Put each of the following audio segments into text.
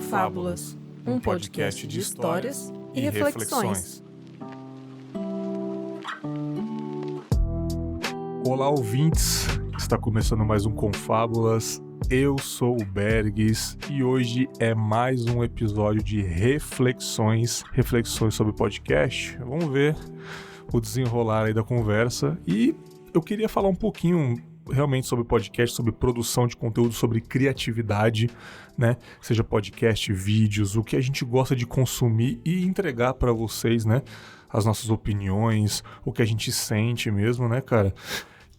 Confábulas, um podcast de histórias e reflexões. Olá, ouvintes! Está começando mais um Confábulas. Eu sou o Bergs e hoje é mais um episódio de reflexões sobre podcast. Vamos ver o desenrolar aí da conversa e eu queria falar um pouquinho realmente sobre podcast, sobre produção de conteúdo, sobre criatividade, né? Seja podcast, vídeos, o que a gente gosta de consumir e entregar para vocês, né? As nossas opiniões, o que a gente sente mesmo, né, cara?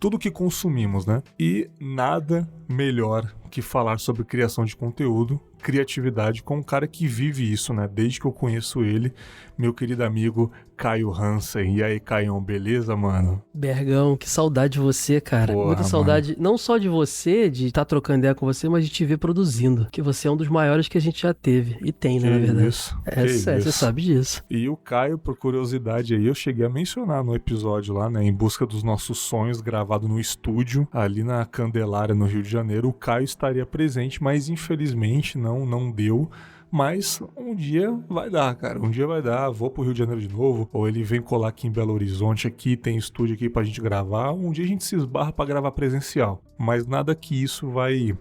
Tudo que consumimos, né? E nada melhor que falar sobre criação de conteúdo, criatividade com um cara que vive isso, né? Desde que eu conheço ele, meu querido amigo Caio Hansen. E aí, Caião, beleza, mano? Bergão, que saudade de você, cara. Porra, muita saudade, mano. não só de você, de estar trocando ideia com você, mas de te ver produzindo. Que você é um dos maiores que a gente já teve. E tem, né, na verdade. Isso? É sério, você sabe disso. E o Caio, por curiosidade aí, eu cheguei a mencionar no episódio lá, né? Em busca dos nossos sonhos, gravado no estúdio, ali na Candelária, no Rio de Janeiro. O Caio estaria presente, mas infelizmente não deu. Mas um dia vai dar, cara. Um dia vai dar. Vou pro Rio de Janeiro de novo. Ou ele vem colar aqui em Belo Horizonte. Aqui tem estúdio aqui pra gente gravar. Um dia a gente se esbarra pra gravar presencial. Mas nada que isso vai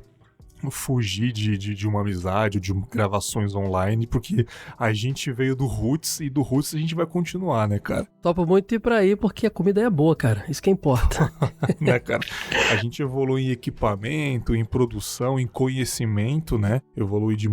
fugir de uma amizade, de gravações online, porque a gente veio do Roots e do Roots a gente vai continuar, né, cara? Topo muito ir pra aí porque a comida é boa, cara. Isso que importa. Né, cara? A gente evolui em equipamento, em produção, em conhecimento, né? Evolui de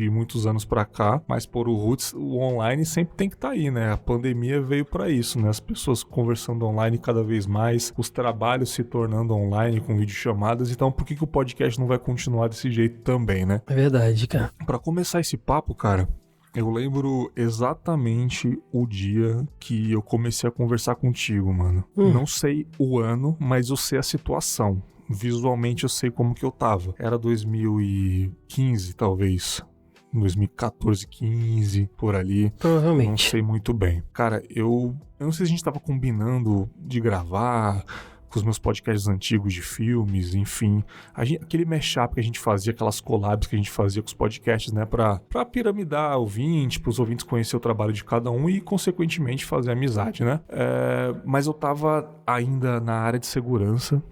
muitos anos pra cá, mas por o Roots, o online sempre tem que estar aí, né? A pandemia veio pra isso, né? As pessoas conversando online cada vez mais, os trabalhos se tornando online com videochamadas, então por que o podcast não vai continuar desse jeito também, né? É verdade, cara. Pra começar esse papo, cara, eu lembro exatamente o dia que eu comecei a conversar contigo, mano. Não sei o ano, mas eu sei a situação. Visualmente eu sei como que eu tava. Era 2015, talvez. 2014, 15, por ali. Provavelmente. Não sei muito bem. Cara, eu não sei se a gente tava combinando de gravar com os meus podcasts antigos de filmes, enfim. Aquele mashup que a gente fazia, aquelas collabs que a gente fazia com os podcasts, né? Pra piramidar pros ouvintes conhecer o trabalho de cada um e, consequentemente, fazer amizade, né? Mas eu tava ainda na área de segurança.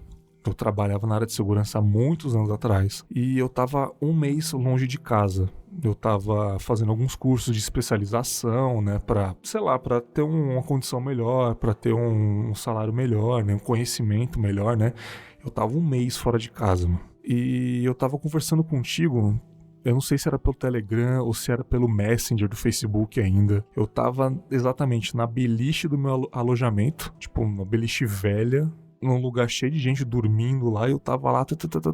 Eu trabalhava na área de segurança há muitos anos atrás. E eu tava um mês longe de casa. Eu tava fazendo alguns cursos de especialização, né, pra ter uma condição melhor, pra ter um salário melhor, né, um conhecimento melhor, né. Eu tava um mês fora de casa, mano. E eu tava conversando contigo, eu não sei se era pelo Telegram ou se era pelo Messenger do Facebook ainda. Eu tava exatamente na beliche do meu alojamento, tipo, uma beliche velha, num lugar cheio de gente dormindo lá, e eu tava lá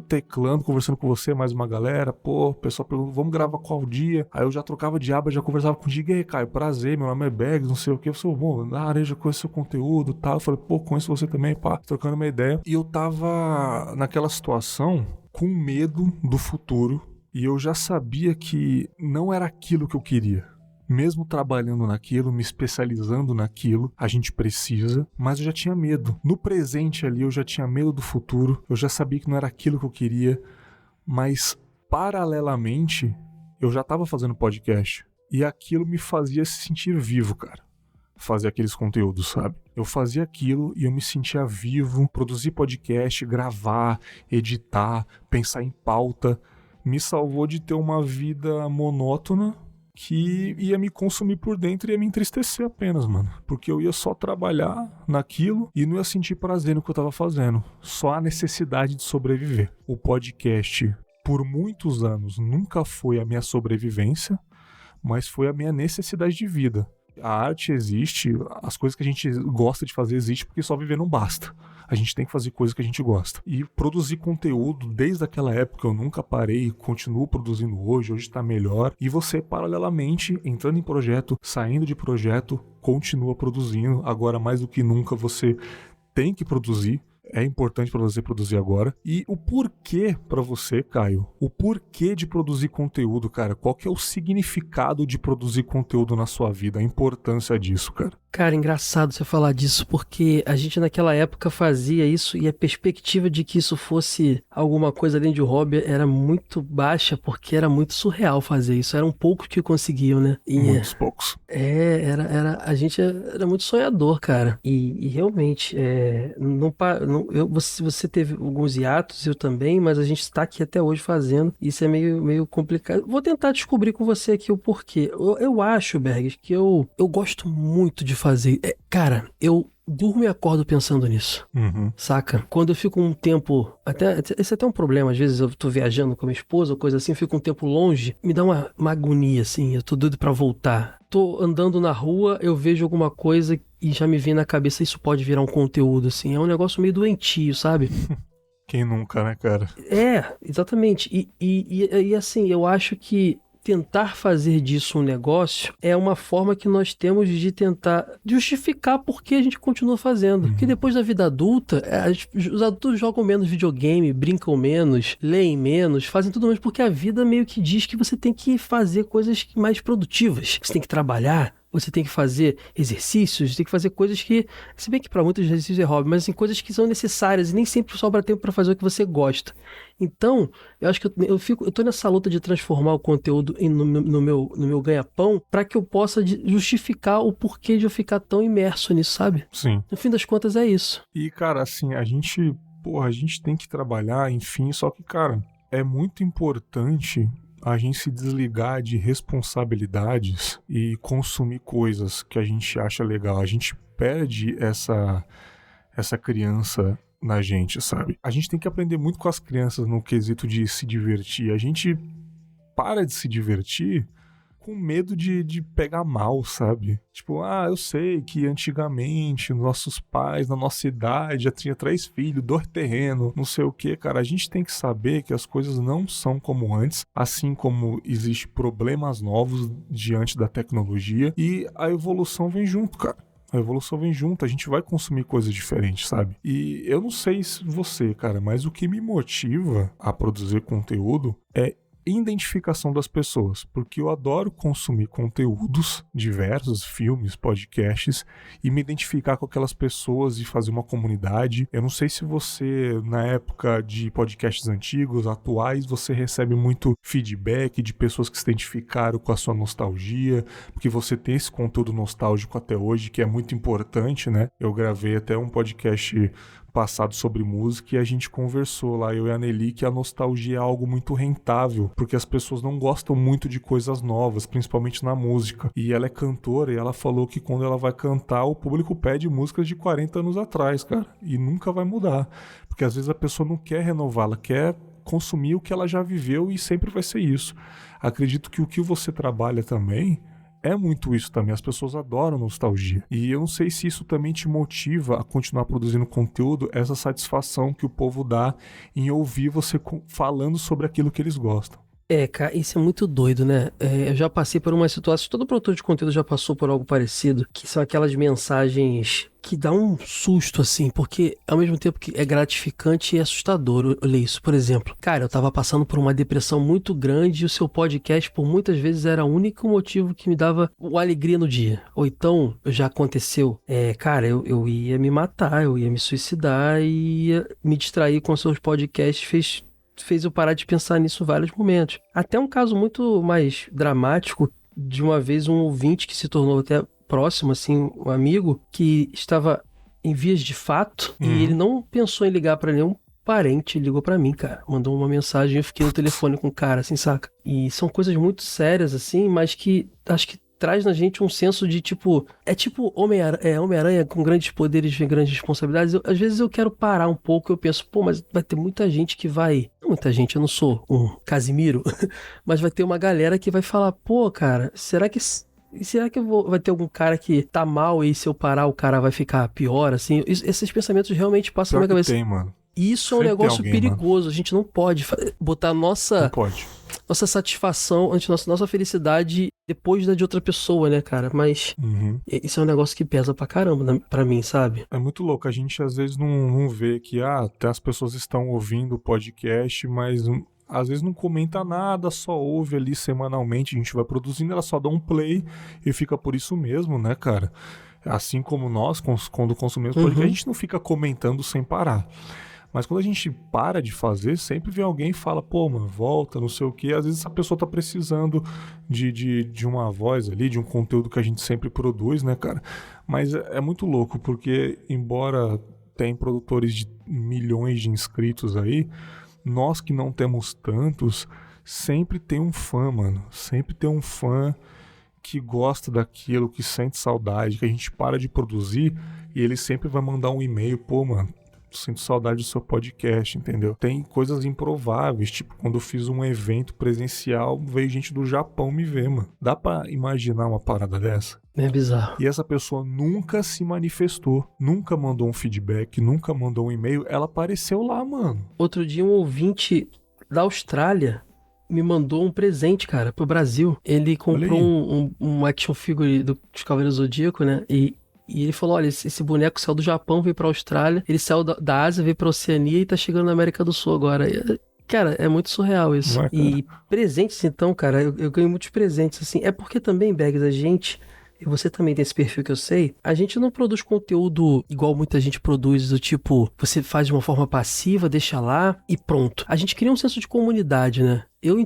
teclando, conversando com você, mais uma galera, o pessoal perguntou, vamos gravar qual dia? Aí eu já trocava de aba, já conversava contigo, e aí, Caio, prazer, meu nome é Bergs, não sei o que, eu sou bom, na área, já conheço seu conteúdo, tal, eu falei, conheço você também, trocando uma ideia, e eu tava naquela situação com medo do futuro, e eu já sabia que não era aquilo que eu queria. Mesmo trabalhando naquilo, me especializando naquilo, a gente precisa, mas eu já tinha medo. No presente ali, eu já tinha medo do futuro, eu já sabia que não era aquilo que eu queria, mas paralelamente, eu já estava fazendo podcast. E aquilo me fazia se sentir vivo, cara. Fazer aqueles conteúdos, sabe? Eu fazia aquilo e eu me sentia vivo, produzir podcast, gravar, editar, pensar em pauta. Me salvou de ter uma vida monótona, que ia me consumir por dentro e ia me entristecer apenas, mano. Porque eu ia só trabalhar naquilo e não ia sentir prazer no que eu tava fazendo. Só a necessidade de sobreviver. O podcast, por muitos anos, nunca foi a minha sobrevivência, mas foi a minha necessidade de vida. A arte existe, as coisas que a gente gosta de fazer existem porque só viver não basta. A gente tem que fazer coisas que a gente gosta. E produzir conteúdo, desde aquela época eu nunca parei, continuo produzindo hoje está melhor. E você, paralelamente, entrando em projeto, saindo de projeto, continua produzindo. Agora, mais do que nunca, você tem que produzir. é importante para você produzir agora. E o porquê para você, Caio, o porquê de produzir conteúdo, cara, qual que é o significado de produzir conteúdo na sua vida, a importância disso, cara? Cara, engraçado você falar disso, porque a gente naquela época fazia isso e a perspectiva de que isso fosse alguma coisa além de hobby era muito baixa, porque era muito surreal fazer isso. Eram poucos que conseguiam, né? Muitos poucos. A gente era muito sonhador, cara. E realmente, você teve alguns hiatos, eu também, mas a gente está aqui até hoje fazendo. Isso é meio complicado. Vou tentar descobrir com você aqui o porquê. Eu acho, Bergs, que eu gosto muito de fazer. Cara, eu durmo e acordo pensando nisso, saca? Quando eu fico um tempo, esse é até um problema, às vezes eu tô viajando com a minha esposa ou coisa assim, eu fico um tempo longe, me dá uma agonia, assim, eu tô doido pra voltar. Tô andando na rua, eu vejo alguma coisa e já me vem na cabeça, isso pode virar um conteúdo, assim, é um negócio meio doentio, sabe? Quem nunca, né, cara? Exatamente, e assim, eu acho que tentar fazer disso um negócio é uma forma que nós temos de tentar justificar por que a gente continua fazendo. Porque depois da vida adulta, os adultos jogam menos videogame, brincam menos, leem menos, fazem tudo menos, porque a vida meio que diz que você tem que fazer coisas mais produtivas. Você tem que trabalhar, você tem que fazer exercícios, tem que fazer coisas que, se bem que para muitos exercícios é hobby, mas assim, coisas que são necessárias e nem sempre sobra tempo para fazer o que você gosta. Então, eu acho que eu tô nessa luta de transformar o conteúdo no meu ganha-pão para que eu possa justificar o porquê de eu ficar tão imerso nisso, sabe? Sim. No fim das contas é isso. E, cara, assim, a gente tem que trabalhar, enfim, só que, cara, é muito importante a gente se desligar de responsabilidades e consumir coisas que a gente acha legal. A gente perde essa criança na gente, sabe? A gente tem que aprender muito com as crianças no quesito de se divertir. A gente para de se divertir com medo de pegar mal, sabe? Tipo, eu sei que antigamente nossos pais, na nossa idade, já tinha 3 filhos, 2 terrenos, não sei o que, cara. A gente tem que saber que as coisas não são como antes, assim como existem problemas novos diante da tecnologia e a evolução vem junto, cara. A evolução vem junto, a gente vai consumir coisas diferentes, sabe? E eu não sei se você, cara, mas o que me motiva a produzir conteúdo é identificação das pessoas, porque eu adoro consumir conteúdos diversos, filmes, podcasts, e me identificar com aquelas pessoas e fazer uma comunidade. Eu não sei se você, na época de podcasts antigos, atuais, você recebe muito feedback de pessoas que se identificaram com a sua nostalgia, porque você tem esse conteúdo nostálgico até hoje, que é muito importante, né? Eu gravei até um podcast passado sobre música e a gente conversou lá, eu e a Nelly, que a nostalgia é algo muito rentável, porque as pessoas não gostam muito de coisas novas, principalmente na música. E ela é cantora e ela falou que quando ela vai cantar, o público pede músicas de 40 anos atrás, cara, e nunca vai mudar, porque às vezes a pessoa não quer renovar, ela quer consumir o que ela já viveu e sempre vai ser isso. Acredito que o que você trabalha também é muito isso também, as pessoas adoram nostalgia. E eu não sei se isso também te motiva a continuar produzindo conteúdo, essa satisfação que o povo dá em ouvir você falando sobre aquilo que eles gostam. Cara, isso é muito doido, né? Eu já passei por uma situação, todo produtor de conteúdo já passou por algo parecido, que são aquelas mensagens que dá um susto, assim, porque ao mesmo tempo que é gratificante e assustador eu ler isso. Por exemplo, cara, eu tava passando por uma depressão muito grande e o seu podcast por muitas vezes era o único motivo que me dava uma alegria no dia. Ou então, já aconteceu, cara, eu ia me matar, eu ia me suicidar e ia me distrair com seus podcasts, fez eu parar de pensar nisso em vários momentos. Até um caso muito mais dramático, de uma vez um ouvinte que se tornou até próximo, assim, um amigo, que estava em vias de fato e ele não pensou em ligar pra nenhum parente, ligou pra mim, cara. Mandou uma mensagem, eu fiquei no telefone com o cara, assim, saca? E são coisas muito sérias, assim, mas que acho que traz na gente um senso de, tipo... É tipo Homem-Aranha com grandes poderes e grandes responsabilidades. Às vezes eu quero parar um pouco e eu penso, mas vai ter muita gente que vai... Não muita gente, eu não sou um Casimiro, mas vai ter uma galera que vai falar, cara, será que vai ter algum cara que tá mal e se eu parar o cara vai ficar pior, assim? Esses pensamentos realmente passam na minha cabeça. Tem, mano. Isso é um negócio perigoso, mano. A gente não pode botar a nossa nossa satisfação, nossa felicidade depois da de outra pessoa, né, cara? Mas isso é um negócio que pesa pra caramba pra mim, sabe? É muito louco, a gente às vezes não vê que até as pessoas estão ouvindo o podcast, mas às vezes não comenta nada, só ouve ali semanalmente, a gente vai produzindo, ela só dá um play e fica por isso mesmo, né, cara? Assim como nós, quando consumimos podcast, a gente não fica comentando sem parar. Mas quando a gente para de fazer, sempre vem alguém e fala, pô, mano, volta, não sei o quê. Às vezes essa pessoa tá precisando de uma voz ali, de um conteúdo que a gente sempre produz, né, cara? Mas é muito louco, porque embora tem produtores de milhões de inscritos aí, nós que não temos tantos, sempre tem um fã, mano. Sempre tem um fã que gosta daquilo, que sente saudade, que a gente para de produzir e ele sempre vai mandar um e-mail, pô, mano, sinto saudade do seu podcast, entendeu? Tem coisas improváveis, tipo, quando eu fiz um evento presencial, veio gente do Japão me ver, mano. Dá pra imaginar uma parada dessa? É bizarro. E essa pessoa nunca se manifestou, nunca mandou um feedback, nunca mandou um e-mail, ela apareceu lá, mano. Outro dia um ouvinte da Austrália me mandou um presente, cara, pro Brasil. Ele comprou um action figure dos Cavaleiros do Zodíaco, né? E ele falou, olha, esse boneco saiu do Japão, veio pra Austrália, ele saiu da Ásia, veio pra Oceania e tá chegando na América do Sul agora. Cara, é muito surreal isso. Não é, e presentes, então, cara, eu ganho muitos presentes, assim. É porque também, Bags, a gente... E você também tem esse perfil que eu sei, a gente não produz conteúdo igual muita gente produz, do tipo, você faz de uma forma passiva, deixa lá e pronto. A gente cria um senso de comunidade, né? Eu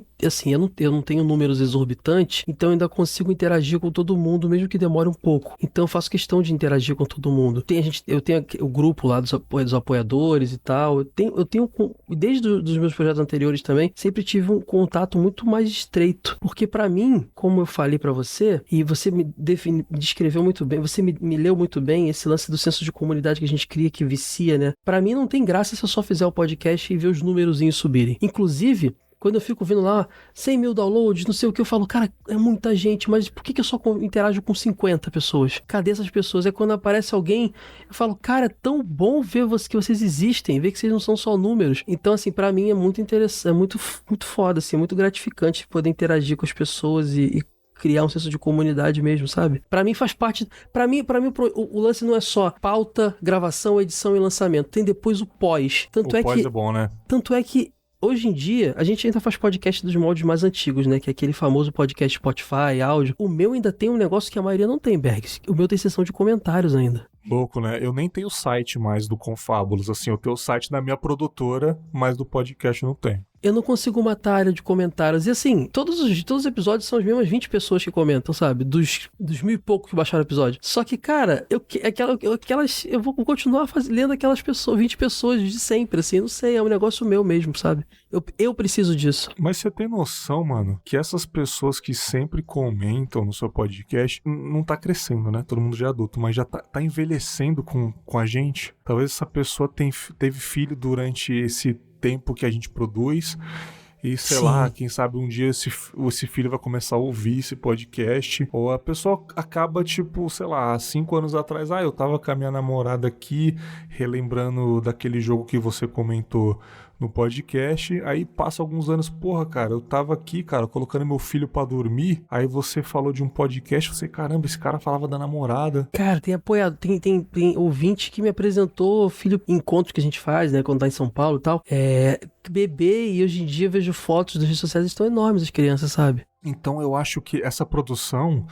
não tenho números exorbitantes, então eu ainda consigo interagir com todo mundo, mesmo que demore um pouco. Então eu faço questão de interagir com todo mundo. Eu tenho o grupo lá dos apoiadores e tal. Eu tenho desde os meus projetos anteriores também, sempre tive um contato muito mais estreito. Porque pra mim, como eu falei pra você, e você me descreveu muito bem, você me leu muito bem, esse lance do senso de comunidade que a gente cria, que vicia, né? Pra mim não tem graça se eu só fizer o podcast e ver os numerozinhos subirem. Inclusive, quando eu fico vendo lá 100 mil downloads, não sei o que, eu falo, cara, é muita gente, mas por que eu só interajo com 50 pessoas? Cadê essas pessoas? É quando aparece alguém, eu falo, cara, é tão bom ver que vocês existem, ver que vocês não são só números. Então, assim, pra mim é muito interessante, é muito foda, assim, muito gratificante poder interagir com as pessoas e criar um senso de comunidade mesmo, sabe? Pra mim faz parte... Pra mim o lance não é só pauta, gravação, edição e lançamento. Tem depois o pós. O pós é bom, né? Tanto é que hoje em dia, a gente ainda faz podcast dos moldes mais antigos, né? Que é aquele famoso podcast Spotify, áudio. O meu ainda tem um negócio que a maioria não tem, Bergs. O meu tem seção de comentários ainda. Louco, né? Eu nem tenho site mais do Confábulos, assim, eu tenho o site da minha produtora, mas do podcast eu não tenho. Eu não consigo matar a área de comentários. E assim, todos os episódios são as mesmas 20 pessoas que comentam, sabe? Dos 1.000 e poucos que baixaram o episódio. Só que, cara, eu vou continuar lendo aquelas pessoas, 20 pessoas de sempre, assim, não sei, é um negócio meu mesmo, sabe? Eu preciso disso. Mas você tem noção, mano, que essas pessoas que sempre comentam no seu podcast não tá crescendo, né? Todo mundo já é adulto, mas já tá envelhecendo com a gente. Talvez essa pessoa teve filho durante esse tempo que a gente produz e sei lá, quem sabe um dia esse filho vai começar a ouvir esse podcast, ou a pessoa acaba tipo, sei lá, 5 anos atrás, eu tava com a minha namorada aqui relembrando daquele jogo que você comentou no podcast, aí passa alguns anos, porra, cara, eu tava aqui, cara, colocando meu filho pra dormir, aí você falou de um podcast, você, caramba, esse cara falava da namorada. Cara, tem apoiado, tem ouvinte que me apresentou filho encontros que a gente faz, né, quando tá em São Paulo e tal, bebê, e hoje em dia eu vejo fotos das redes sociais, estão enormes as crianças, sabe? Então eu acho que essa produção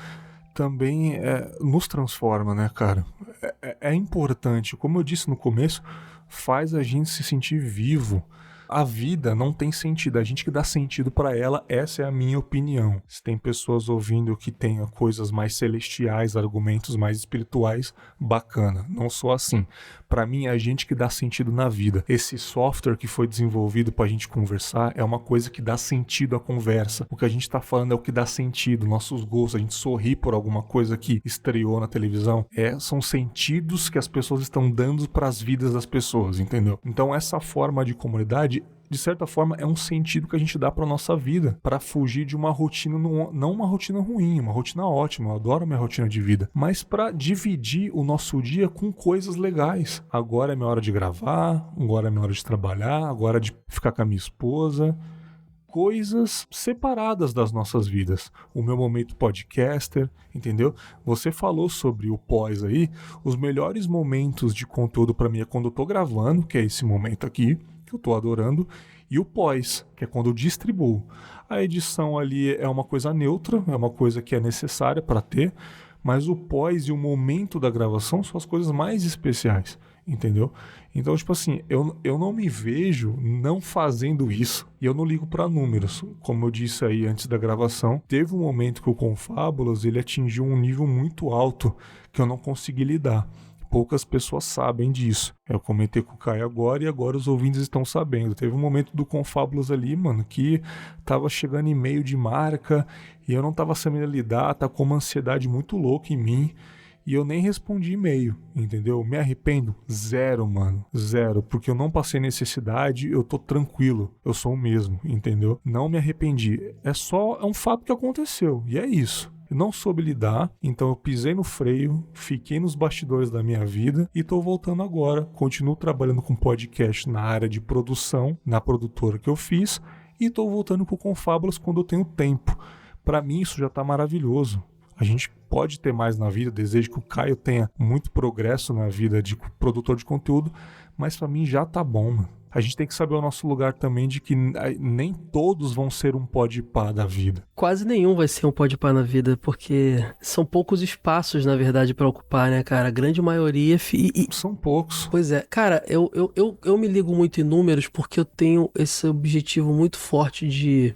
também nos transforma, né, cara? É importante, como eu disse no começo, faz a gente se sentir vivo. A vida não tem sentido, a gente que dá sentido pra ela, essa é a minha opinião. Se tem pessoas ouvindo que tenha coisas mais celestiais, argumentos mais espirituais, bacana, não sou assim. Pra mim é a gente que dá sentido na vida. Esse software que foi desenvolvido pra gente conversar é uma coisa que dá sentido à conversa. O que a gente tá falando é o que dá sentido, nossos gostos, a gente sorri por alguma coisa que estreou na televisão. São sentidos que as pessoas estão dando pras vidas das pessoas, entendeu? Então essa forma de comunidade, de certa forma, é um sentido que a gente dá pra nossa vida, pra fugir de uma rotina, não uma rotina ruim, uma rotina ótima, eu adoro minha rotina de vida, mas pra dividir o nosso dia com coisas legais. Agora é minha hora de gravar, agora é minha hora de trabalhar, agora é de ficar com a minha esposa, coisas separadas das nossas vidas. O meu momento podcaster, entendeu? Você falou sobre o pós aí. Os melhores momentos de conteúdo para mim é quando eu tô gravando, que é esse momento aqui, que eu tô adorando, e o pós, que é quando eu distribuo. A edição ali é uma coisa neutra, é uma coisa que é necessária para ter, mas o pós e o momento da gravação são as coisas mais especiais, entendeu? Então, tipo assim, eu não me vejo não fazendo isso, e eu não ligo para números. Como eu disse aí antes da gravação, teve um momento que o Confábulas, ele atingiu um nível muito alto que eu não consegui lidar. Poucas pessoas sabem disso. Eu comentei com o Caio agora e agora os ouvintes estão sabendo. Teve um momento do Confábulas ali, mano, que tava chegando e-mail de marca e eu não tava sabendo lidar, tá com uma ansiedade muito louca em mim e eu nem respondi e-mail, entendeu? Me arrependo? Zero, mano. Zero, porque eu não passei necessidade, eu tô tranquilo, eu sou o mesmo, entendeu? Não me arrependi. É um fato que aconteceu e é isso. Eu não soube lidar, então eu pisei no freio, fiquei nos bastidores da minha vida e tô voltando agora. Continuo trabalhando com podcast na área de produção, na produtora que eu fiz, e tô voltando com Confábulas quando eu tenho tempo. Pra mim isso já tá maravilhoso. A gente pode ter mais na vida, desejo que o Caio tenha muito progresso na vida de produtor de conteúdo, mas pra mim já tá bom, mano. A gente tem que saber o nosso lugar também de que nem todos vão ser um podpah da vida. Quase nenhum vai ser um podpah na vida, porque são poucos espaços, na verdade, pra ocupar, né, cara? A grande maioria... São poucos. Pois é. Cara, eu me ligo muito em números porque eu tenho esse objetivo muito forte de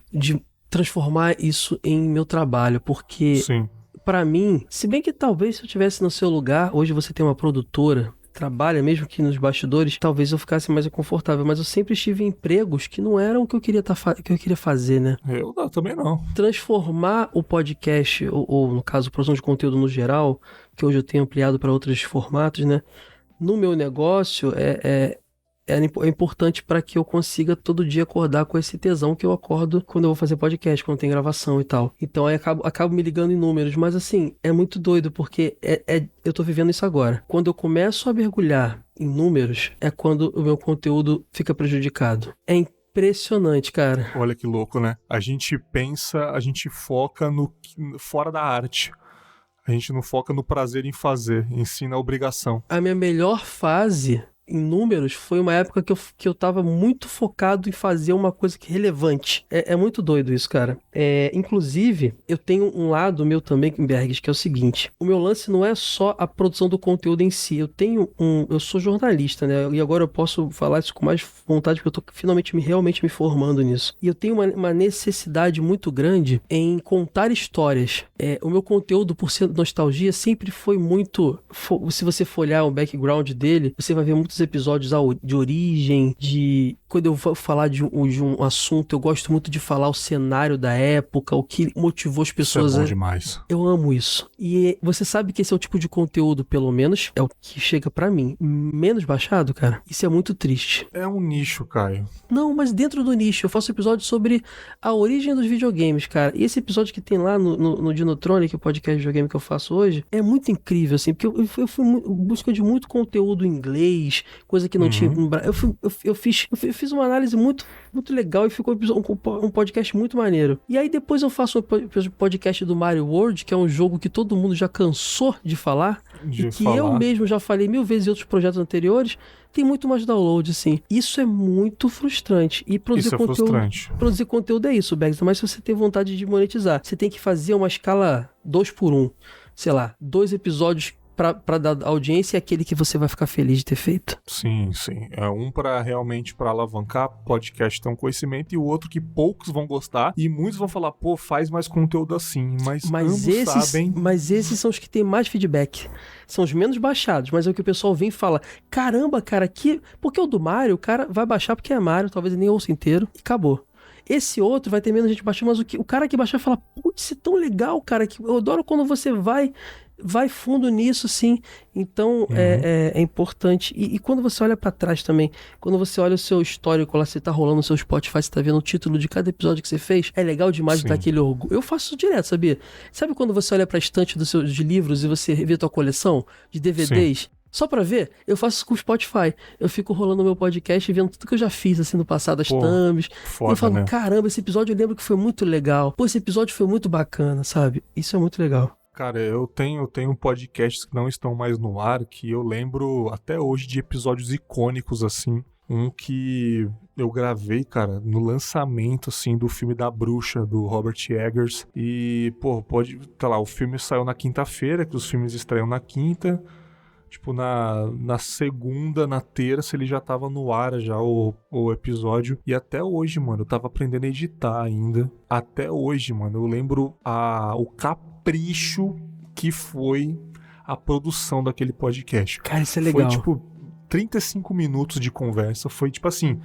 transformar isso em meu trabalho, porque... Sim. Pra mim, se bem que talvez se eu estivesse no seu lugar, hoje você tem uma produtora... trabalha, mesmo que nos bastidores, talvez eu ficasse mais confortável, mas eu sempre estive em empregos que não eram o que eu queria fazer, né? Eu também não. Transformar o podcast, ou no caso, produção de conteúdo no geral, que hoje eu tenho ampliado para outros formatos, né? No meu negócio, é importante para que eu consiga todo dia acordar com esse tesão que eu acordo quando eu vou fazer podcast, quando tem gravação e tal. Então aí acabo me ligando em números, mas assim, é muito doido porque eu tô vivendo isso agora. Quando eu começo a mergulhar em números, é quando o meu conteúdo fica prejudicado. É impressionante, cara. Olha que louco, né? A gente foca no fora da arte. A gente não foca no prazer em fazer, em si na obrigação. A minha melhor fase em números, foi uma época que eu tava muito focado em fazer uma coisa relevante. É muito doido isso, cara. Inclusive, eu tenho um lado meu também, Bergs, que é o seguinte. O meu lance não é só a produção do conteúdo em si. Eu sou jornalista, né? E agora eu posso falar isso com mais vontade, porque eu tô finalmente realmente me formando nisso. E eu tenho uma necessidade muito grande em contar histórias. O meu conteúdo, por ser nostalgia, sempre foi muito... Se você for olhar o background dele, você vai ver muitos episódios de origem, quando eu vou falar de um assunto, eu gosto muito de falar o cenário da época, o que motivou as pessoas. Isso é bom demais. Eu amo isso. E você sabe que esse é o tipo de conteúdo, pelo menos, é o que chega pra mim, menos baixado, cara. Isso é muito triste. É um nicho, Caio. Não, mas dentro do nicho, eu faço episódio sobre a origem dos videogames, cara. E esse episódio que tem lá no Dinotronic, o podcast de videogame que eu faço hoje, é muito incrível, assim, porque eu fui em busca de muito conteúdo em inglês, coisa que não tinha no Brasil. Eu fiz uma análise muito, muito legal e ficou um podcast muito maneiro. E aí depois eu faço um podcast do Mario World, que é um jogo que todo mundo já cansou de falar, eu mesmo já falei 1000 vezes em outros projetos anteriores. Tem muito mais download, assim. Isso é muito frustrante. E produzir conteúdo é isso, Bags. Mas se você tem vontade de monetizar, você tem que fazer uma escala 2x1. Sei lá, 2 episódios pra dar audiência, é aquele que você vai ficar feliz de ter feito. Sim, sim. É um realmente para alavancar podcast, ter um conhecimento, e o outro que poucos vão gostar, e muitos vão falar, pô, faz mais conteúdo assim, mas ambos sabem. Mas esses são os que têm mais feedback. São os menos baixados, mas é o que o pessoal vem e fala, caramba, cara, porque o do Mario, o cara vai baixar porque é Mario, talvez ele nem ouça inteiro, e acabou. Esse outro vai ter menos gente baixando, mas o cara que baixar fala, putz, isso é tão legal, cara, que eu adoro quando você vai fundo nisso, sim. Então, é importante. E quando você olha pra trás também, quando você olha o seu histórico lá, você tá rolando no seu Spotify, você tá vendo o título de cada episódio que você fez, é legal demais dar aquele orgulho. Eu faço isso direto, sabia? Sabe quando você olha pra estante de livros e você vê tua coleção de DVDs? Sim. Só pra ver, eu faço isso com o Spotify. Eu fico rolando o meu podcast e vendo tudo que eu já fiz, assim, no passado, as thumbs. Foda, E eu falo, né? caramba, esse episódio eu lembro que foi muito legal. Pô, esse episódio foi muito bacana, sabe? Isso é muito legal. Cara, eu tenho podcasts que não estão mais no ar, que eu lembro até hoje de episódios icônicos, assim. Um que eu gravei, cara, no lançamento, assim, do filme da Bruxa, do Robert Eggers. E, pô, tá lá, o filme saiu na quinta-feira, que os filmes estreiam na quinta. Tipo, na segunda, na terça, ele já tava no ar já o episódio. E até hoje, mano, eu tava aprendendo a editar ainda. Até hoje, mano, eu lembro o capricho que foi a produção daquele podcast. Cara, isso é legal. Foi, tipo, 35 minutos de conversa. Foi, tipo assim...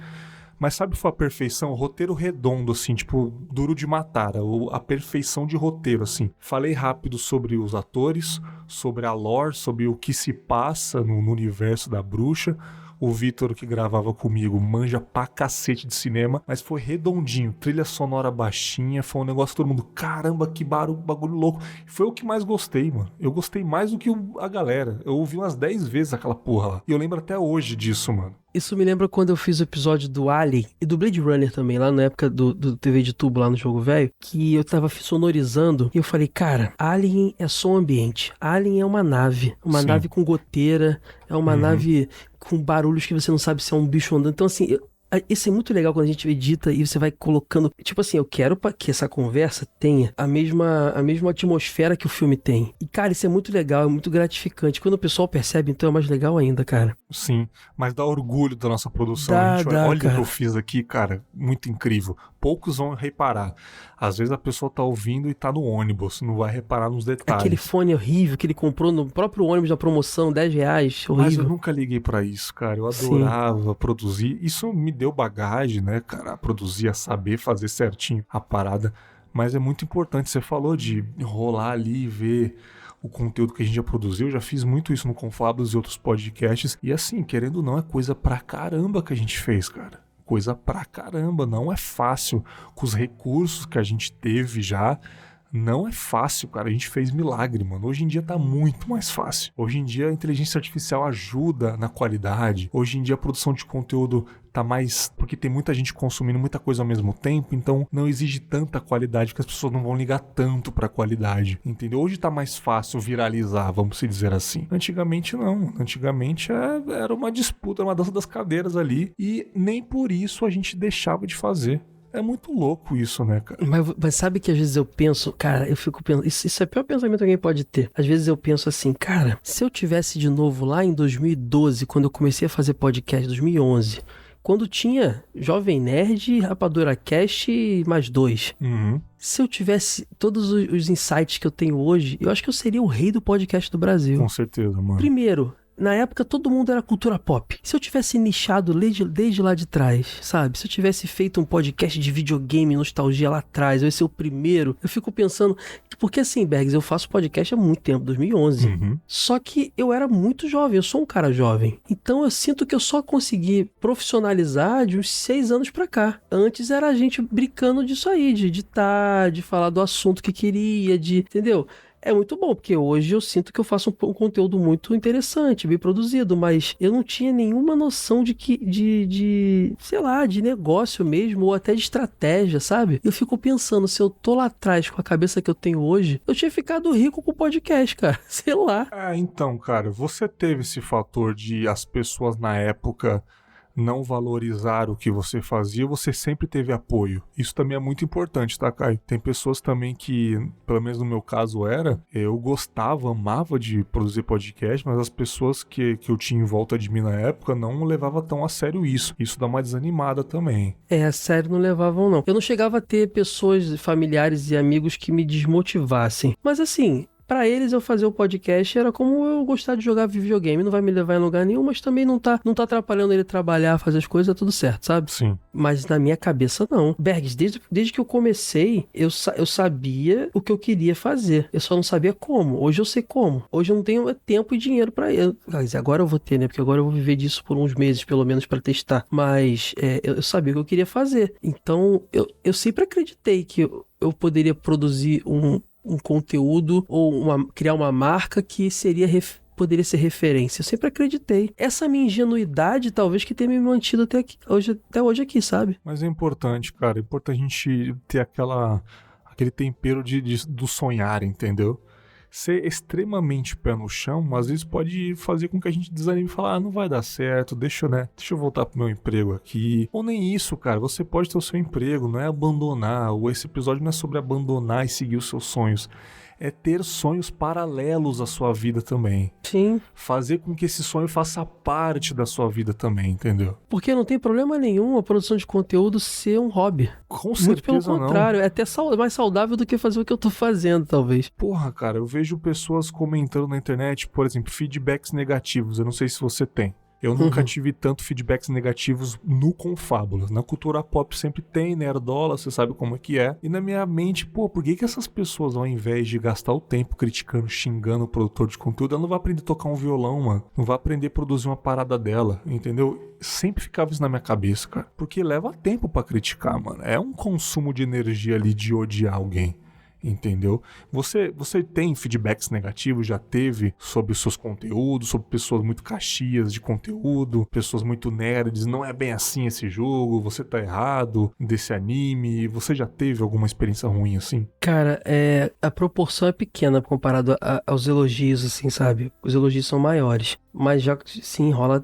Mas sabe, foi a perfeição? Roteiro redondo, assim, tipo, duro de matar. A perfeição de roteiro, assim. Falei rápido sobre os atores, sobre a lore, sobre o que se passa no universo da bruxa. O Vitor, que gravava comigo, manja pra cacete de cinema, mas foi redondinho, trilha sonora baixinha, foi um negócio que todo mundo, caramba, que bagulho louco. Foi o que mais gostei, mano. Eu gostei mais do que a galera. Eu ouvi umas 10 vezes aquela porra lá. E eu lembro até hoje disso, mano. Isso me lembra quando eu fiz o episódio do Alien e do Blade Runner também, lá na época do TV de tubo lá no Jogo Velho, que eu tava sonorizando e eu falei, cara, Alien é som ambiente. Alien é uma nave nave com goteira, é uma nave com barulhos que você não sabe se é um bicho andando. Então, assim, isso é muito legal quando a gente edita e você vai colocando... Tipo assim, eu quero que essa conversa tenha a mesma atmosfera que o filme tem. E, cara, isso é muito legal, é muito gratificante. Quando o pessoal percebe, então é mais legal ainda, cara. Sim, mas dá orgulho da nossa produção. Olha o que eu fiz aqui, cara, muito incrível. Poucos vão reparar. Às vezes a pessoa tá ouvindo e tá no ônibus, não vai reparar nos detalhes. Aquele fone horrível que ele comprou no próprio ônibus da promoção, R$10, horrível. Mas eu nunca liguei pra isso, cara. Eu adorava produzir. Isso me deu bagagem, né, cara? A produzir, a saber fazer certinho a parada. Mas é muito importante. Você falou de rolar ali e ver o conteúdo que a gente já produziu. Eu já fiz muito isso no Confablos e outros podcasts. E assim, querendo ou não, é coisa pra caramba que a gente fez, cara. Coisa pra caramba. Não é fácil. Com os recursos que a gente teve já... Não é fácil, cara. A gente fez milagre, mano. Hoje em dia tá muito mais fácil. Hoje em dia a inteligência artificial ajuda na qualidade. Hoje em dia a produção de conteúdo tá mais... Porque tem muita gente consumindo muita coisa ao mesmo tempo, então não exige tanta qualidade, porque as pessoas não vão ligar tanto pra qualidade, entendeu? Hoje tá mais fácil viralizar, vamos se dizer assim. Antigamente não. Antigamente era uma disputa, uma dança das cadeiras ali, e nem por isso a gente deixava de fazer. É muito louco isso, né, cara? Mas sabe que às vezes eu penso, cara, eu fico pensando, isso é o pior pensamento que alguém pode ter. Às vezes eu penso assim, cara, se eu tivesse de novo lá em 2012, quando eu comecei a fazer podcast, 2011, quando tinha Jovem Nerd, Rapadura Cast e mais 2. Se eu tivesse todos os insights que eu tenho hoje, eu acho que eu seria o rei do podcast do Brasil. Com certeza, mano. Primeiro, na época todo mundo era cultura pop. Se eu tivesse nichado desde lá de trás, sabe? Se eu tivesse feito um podcast de videogame, nostalgia lá atrás, eu ia ser o primeiro. Eu fico pensando... Porque assim, Bergs, eu faço podcast há muito tempo, 2011. Só que eu era muito jovem, eu sou um cara jovem. Então eu sinto que eu só consegui profissionalizar de uns 6 anos pra cá. Antes era a gente brincando disso aí, de editar, de falar do assunto que queria, entendeu? É muito bom, porque hoje eu sinto que eu faço um conteúdo muito interessante, bem produzido, mas eu não tinha nenhuma noção sei lá, de negócio mesmo, ou até de estratégia, sabe? Eu fico pensando, se eu tô lá atrás com a cabeça que eu tenho hoje, eu tinha ficado rico com o podcast, cara, sei lá. Então, cara, você teve esse fator de as pessoas na época não valorizar o que você fazia, você sempre teve apoio. Isso também é muito importante, tá, Caio? Tem pessoas também que, pelo menos no meu caso eu gostava, amava de produzir podcast, mas as pessoas que eu tinha em volta de mim na época não levavam tão a sério isso. Isso dá uma desanimada também. A sério não levavam, não. Eu não chegava a ter pessoas, familiares e amigos que me desmotivassem. Mas assim... Pra eles, eu fazer o podcast era como eu gostar de jogar videogame. Não vai me levar em lugar nenhum, mas também não tá atrapalhando ele trabalhar, fazer as coisas, tá tudo certo, sabe? Sim. Mas na minha cabeça, não. Bergs, desde que eu comecei, eu sabia o que eu queria fazer. Eu só não sabia como. Hoje eu sei como. Hoje eu não tenho tempo e dinheiro pra isso. Agora eu vou ter, né? Porque agora eu vou viver disso por uns meses, pelo menos, pra testar. Mas eu sabia o que eu queria fazer. Então, eu sempre acreditei que eu poderia produzir um conteúdo ou criar uma marca que seria poderia ser referência. Eu sempre acreditei. Essa minha ingenuidade, talvez, que tenha me mantido até hoje aqui, sabe? Mas é importante, cara. É importante a gente ter aquele tempero do sonhar, entendeu? Ser extremamente pé no chão, às vezes pode fazer com que a gente desanime e falar, não vai dar certo, deixa eu voltar pro meu emprego aqui. Ou nem isso, cara, você pode ter o seu emprego, não é abandonar, ou esse episódio não é sobre abandonar e seguir os seus sonhos. É ter sonhos paralelos à sua vida também. Sim. Fazer com que esse sonho faça parte da sua vida também, entendeu? Porque não tem problema nenhum a produção de conteúdo ser um hobby. Com certeza muito pelo não. contrário, é até mais saudável do que fazer o que eu tô fazendo, talvez. Porra, cara, eu vejo pessoas comentando na internet, por exemplo, feedbacks negativos. Eu não sei se você tem. Eu nunca tive tanto feedbacks negativos no Confábulas. Na cultura pop sempre tem, nerdola, você sabe como é que é. E na minha mente, por que essas pessoas, ao invés de gastar o tempo criticando, xingando o produtor de conteúdo, ela não vai aprender a tocar um violão, mano? Não vai aprender a produzir uma parada dela, entendeu? Sempre ficava isso na minha cabeça, cara. Porque leva tempo pra criticar, mano. É um consumo de energia ali de odiar alguém. Entendeu? Você tem feedbacks negativos, já teve sobre os seus conteúdos, sobre pessoas muito caxias de conteúdo, pessoas muito nerds, não é bem assim esse jogo, você tá errado desse anime, você já teve alguma experiência ruim assim? Cara, a proporção é pequena comparado aos elogios, assim, sabe? Os elogios são maiores. Mas já, sim, rola.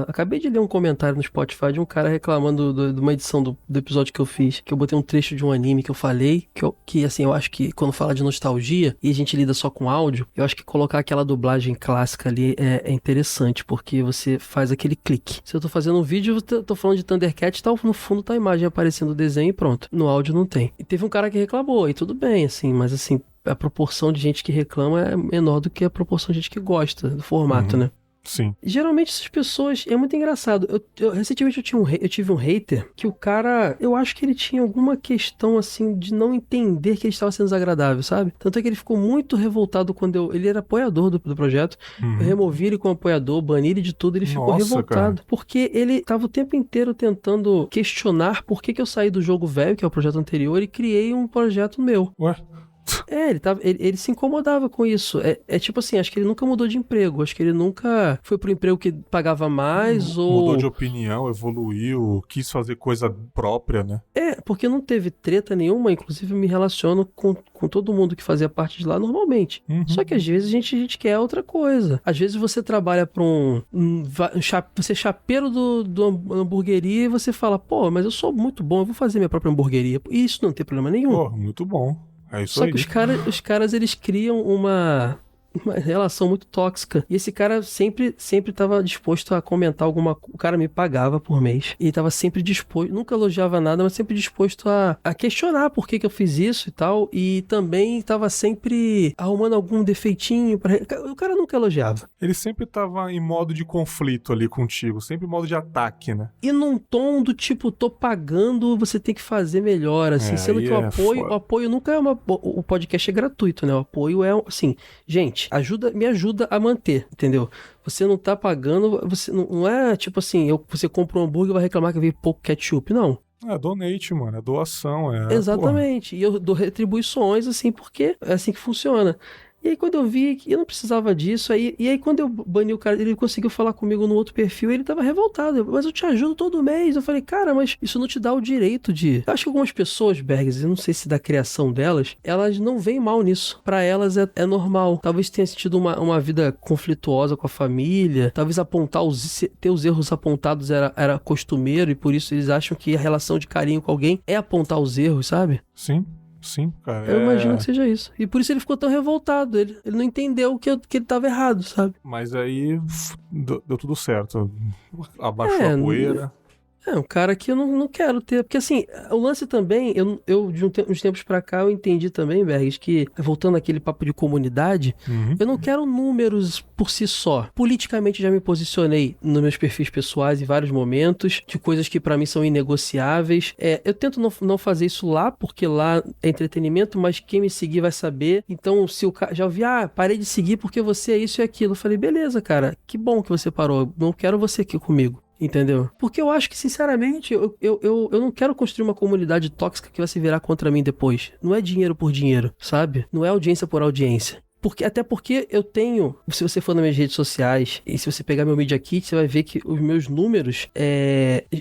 Acabei de ler um comentário no Spotify de um cara reclamando de uma edição do episódio que eu fiz, que eu botei um trecho de um anime que eu falei, que assim, eu acho que quando fala de nostalgia e a gente lida só com áudio, eu acho que colocar aquela dublagem clássica ali é interessante, porque você faz aquele clique. Se eu tô fazendo um vídeo, eu tô falando de Thundercat, tá, no fundo tá a imagem aparecendo o desenho e pronto. No áudio não tem. E teve um cara que reclamou, e tudo bem, assim, mas assim, a proporção de gente que reclama é menor do que a proporção de gente que gosta do formato, né? Sim. Geralmente essas pessoas, é muito engraçado, recentemente eu tive um hater que o cara, eu acho que ele tinha alguma questão assim de não entender que ele estava sendo desagradável, sabe? Tanto é que ele ficou muito revoltado quando ele era apoiador do projeto, eu removi ele como apoiador, bani ele de tudo, ele ficou revoltado, cara. Porque ele tava o tempo inteiro tentando questionar por que eu saí do jogo velho, que é o projeto anterior, e criei um projeto meu. Ué? Ele se incomodava com isso. É tipo assim, acho que ele nunca mudou de emprego. Acho que ele nunca foi pro emprego que pagava mais ou... Mudou de opinião, evoluiu, quis fazer coisa própria, né? Porque não teve treta nenhuma. Inclusive eu me relaciono com todo mundo que fazia parte de lá normalmente. Só que às vezes a gente quer outra coisa. Às vezes você trabalha pra você é chapeiro do hamburgueria e você fala, mas eu sou muito bom, eu vou fazer minha própria hamburgueria. E isso não tem problema nenhum. Muito bom. É isso Só aí. que os caras, eles criam uma relação muito tóxica. E esse cara sempre estava disposto a comentar o cara me pagava por mês. E estava sempre disposto, nunca elogiava nada, mas sempre disposto a questionar por que eu fiz isso e tal. E também estava sempre arrumando algum defeitinho. O cara nunca elogiava. Ele sempre estava em modo de conflito ali contigo, sempre em modo de ataque, né? E num tom do tipo, tô pagando, você tem que fazer melhor, assim. Sendo que o apoio nunca é o podcast é gratuito, né? O apoio é, assim, gente, me ajuda a manter, entendeu? Você não tá pagando, você não é tipo assim, você compra um hambúrguer e vai reclamar que veio pouco ketchup, não. É donate, mano, é doação, Exatamente, porra. E eu dou retribuições, assim, porque é assim que funciona. E aí quando eu vi que eu não precisava disso, e aí quando eu bani o cara, ele conseguiu falar comigo no outro perfil, ele tava revoltado. Mas eu te ajudo todo mês. Eu falei, cara, mas isso não te dá o direito de... Eu acho que algumas pessoas, Bergs, eu não sei se da criação delas, elas não veem mal nisso. Pra elas é normal. Talvez tenha sentido uma vida conflituosa com a família, talvez ter os erros apontados era costumeiro, e por isso eles acham que a relação de carinho com alguém é apontar os erros, sabe? Sim, cara. Eu imagino que seja isso. E por isso ele ficou tão revoltado. Ele não entendeu que ele tava errado, sabe? Mas aí deu tudo certo. Abaixou a poeira. É um cara que eu não quero ter. Porque assim, o lance também, eu de uns tempos pra cá, eu entendi também, Bergs, que voltando àquele papo de comunidade, eu não quero números por si só. Politicamente já me posicionei nos meus perfis pessoais em vários momentos, de coisas que pra mim são inegociáveis. Eu tento não fazer isso lá, porque lá é entretenimento, mas quem me seguir vai saber. Então, se o cara já ouvi, parei de seguir porque você é isso e aquilo. Eu falei, beleza, cara, que bom que você parou. Não quero você aqui comigo. Entendeu? Porque eu acho que, sinceramente, eu não quero construir uma comunidade tóxica que vai se virar contra mim depois. Não é dinheiro por dinheiro, sabe? Não é audiência por audiência. Até porque eu tenho, se você for nas minhas redes sociais e se você pegar meu Media Kit, você vai ver que os meus números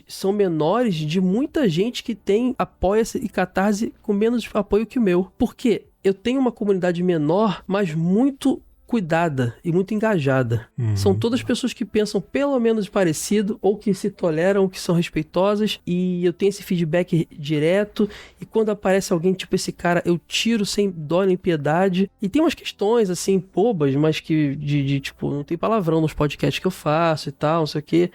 são menores de muita gente que tem Apoia-se e Catarse com menos apoio que o meu. Por quê? Eu tenho uma comunidade menor, mas muito cuidada e muito engajada. São todas pessoas que pensam pelo menos parecido, ou que se toleram, que são respeitosas, e eu tenho esse feedback direto, e quando aparece alguém tipo esse cara, eu tiro sem dó nem piedade. E tem umas questões assim, bobas, mas que tipo, não tem palavrão nos podcasts que eu faço e tal, não sei o quê.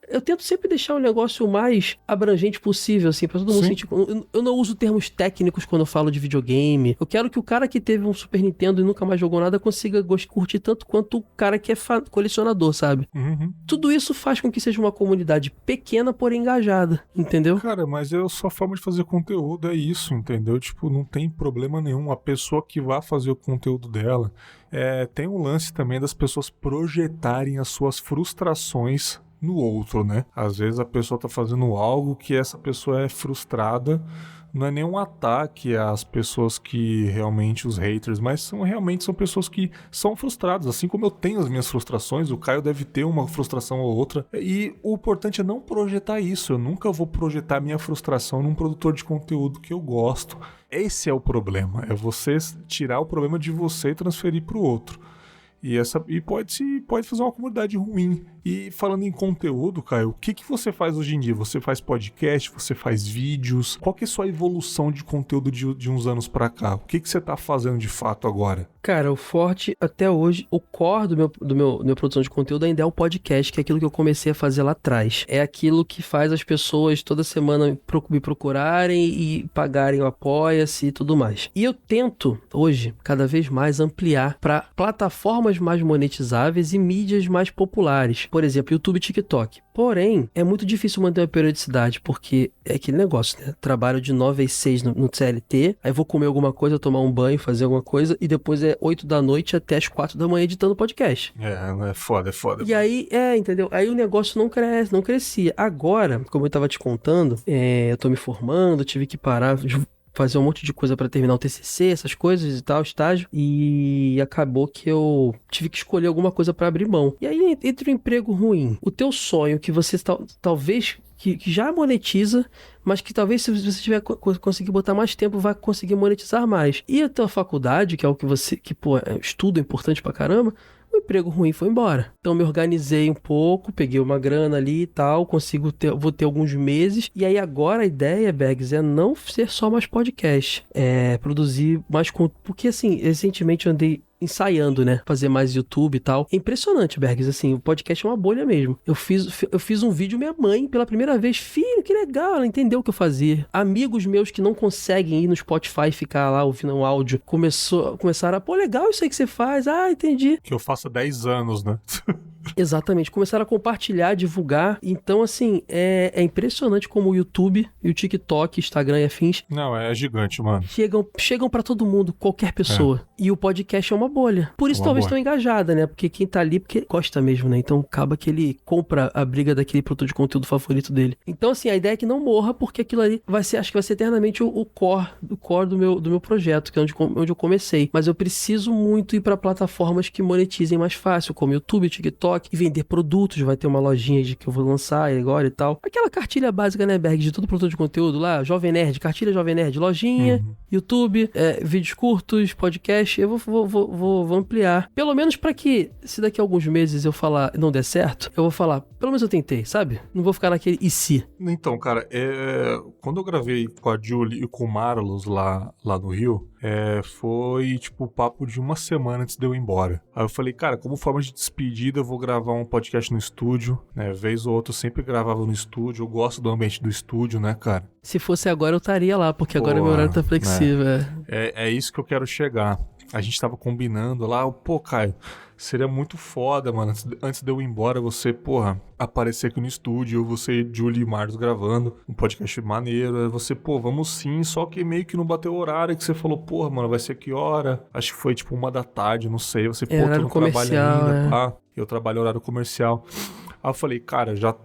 Eu tento sempre deixar o negócio o mais abrangente possível, assim, pra todo mundo sentir. Eu não uso termos técnicos quando eu falo de videogame. Eu quero que o cara que teve um Super Nintendo e nunca mais jogou nada consiga curtir tanto quanto o cara que é colecionador, sabe? Tudo isso faz com que seja uma comunidade pequena, porém engajada, entendeu? Cara, mas a sua forma de fazer conteúdo é isso, entendeu? Tipo, não tem problema nenhum. A pessoa que vai fazer o conteúdo dela, tem um lance também das pessoas projetarem as suas frustrações no outro, né? Às vezes a pessoa tá fazendo algo que essa pessoa é frustrada, não é nem um ataque às pessoas que realmente, os haters, mas realmente são pessoas que são frustradas, assim como eu tenho as minhas frustrações, o Caio deve ter uma frustração ou outra, e o importante é não projetar isso. Eu nunca vou projetar minha frustração num produtor de conteúdo que eu gosto. Esse é o problema, é você tirar o problema de você e transferir pro outro. E pode fazer uma comunidade ruim. E falando em conteúdo, Caio, o que você faz hoje em dia? Você faz podcast, você faz vídeos? Qual que é a sua evolução de conteúdo de uns anos pra cá? O que você tá fazendo de fato agora? Cara, o forte até hoje, o core do meu produção de conteúdo ainda é o podcast, que é aquilo que eu comecei a fazer lá atrás. É aquilo que faz as pessoas toda semana me procurarem e pagarem o Apoia-se e tudo mais. E eu tento, hoje, cada vez mais ampliar para plataformas mais monetizáveis e mídias mais populares. Por exemplo, YouTube e TikTok. Porém, é muito difícil manter uma periodicidade, porque é aquele negócio, né? Trabalho de 9 às 6 no CLT, aí vou comer alguma coisa, tomar um banho, fazer alguma coisa, e depois é 8 da noite até as 4 da manhã editando podcast. É foda. E aí, entendeu? Aí o negócio não crescia. Agora, como eu tava te contando, eu tô me formando, tive que parar fazer um monte de coisa pra terminar o TCC, essas coisas e tal, estágio, e acabou que eu tive que escolher alguma coisa pra abrir mão. E aí, entre o emprego ruim, o teu sonho que você talvez que já monetiza, mas que talvez se você tiver conseguir botar mais tempo, vai conseguir monetizar mais. E a tua faculdade, que é o que estudo é importante pra caramba, o emprego ruim foi embora. Então me organizei um pouco, peguei uma grana ali e tal, vou ter alguns meses. E aí agora a ideia, Bergs, é não ser só mais podcast. É produzir mais conteúdo. Porque assim, recentemente eu andei ensaiando, né? Fazer mais YouTube e tal. É impressionante, Bergs, assim, o podcast é uma bolha mesmo. Eu fiz um vídeo, minha mãe, pela primeira vez, filho, que legal, ela entendeu o que eu fazia. Amigos meus que não conseguem ir no Spotify e ficar lá ouvindo um áudio, começaram a, legal isso aí que você faz, entendi. Que eu faço há 10 anos, né? Exatamente, começaram a compartilhar, divulgar. Então, assim, é impressionante como o YouTube e o TikTok, Instagram e afins... Não, é gigante, mano. Chegam pra todo mundo, qualquer pessoa. E o podcast é uma bolha. Por isso, talvez tão engajada, né? Porque quem tá ali, porque gosta mesmo, né? Então, acaba que ele compra a briga daquele produtor de conteúdo favorito dele. Então, assim, a ideia é que não morra, porque aquilo ali acho que vai ser eternamente o core do meu projeto, que é onde eu comecei. Mas eu preciso muito ir pra plataformas que monetizem mais fácil, como YouTube, TikTok, e vender produtos. Vai ter uma lojinha que eu vou lançar agora e tal. Aquela cartilha básica, né, Berg, de todo produtor de conteúdo lá, Jovem Nerd, cartilha Jovem Nerd, lojinha, YouTube, vídeos curtos, podcast. Eu vou ampliar. Pelo menos pra que, se daqui a alguns meses eu falar não der certo, eu vou falar, pelo menos eu tentei, sabe? Não vou ficar naquele e se. Então, cara, quando eu gravei com a Julie e com o Marlos lá no Rio, foi tipo o papo de uma semana antes de eu ir embora. Aí eu falei, cara, como forma de despedida, eu vou gravar um podcast no estúdio, né? Vez ou outra eu sempre gravava no estúdio, eu gosto do ambiente do estúdio, né, cara? Se fosse agora eu estaria lá, porque agora meu horário tá flexível. É isso que eu quero chegar. A gente tava combinando lá, Caio, seria muito foda, mano, antes de eu ir embora, você, aparecer aqui no estúdio, você, Julie e Marlos gravando um podcast maneiro, aí você, vamos sim, só que meio que não bateu o horário, que você falou, mano, vai ser que hora? Acho que foi tipo 1 da tarde, não sei, você, tu não trabalha ainda, pá, eu trabalho horário comercial. Aí eu falei, cara, já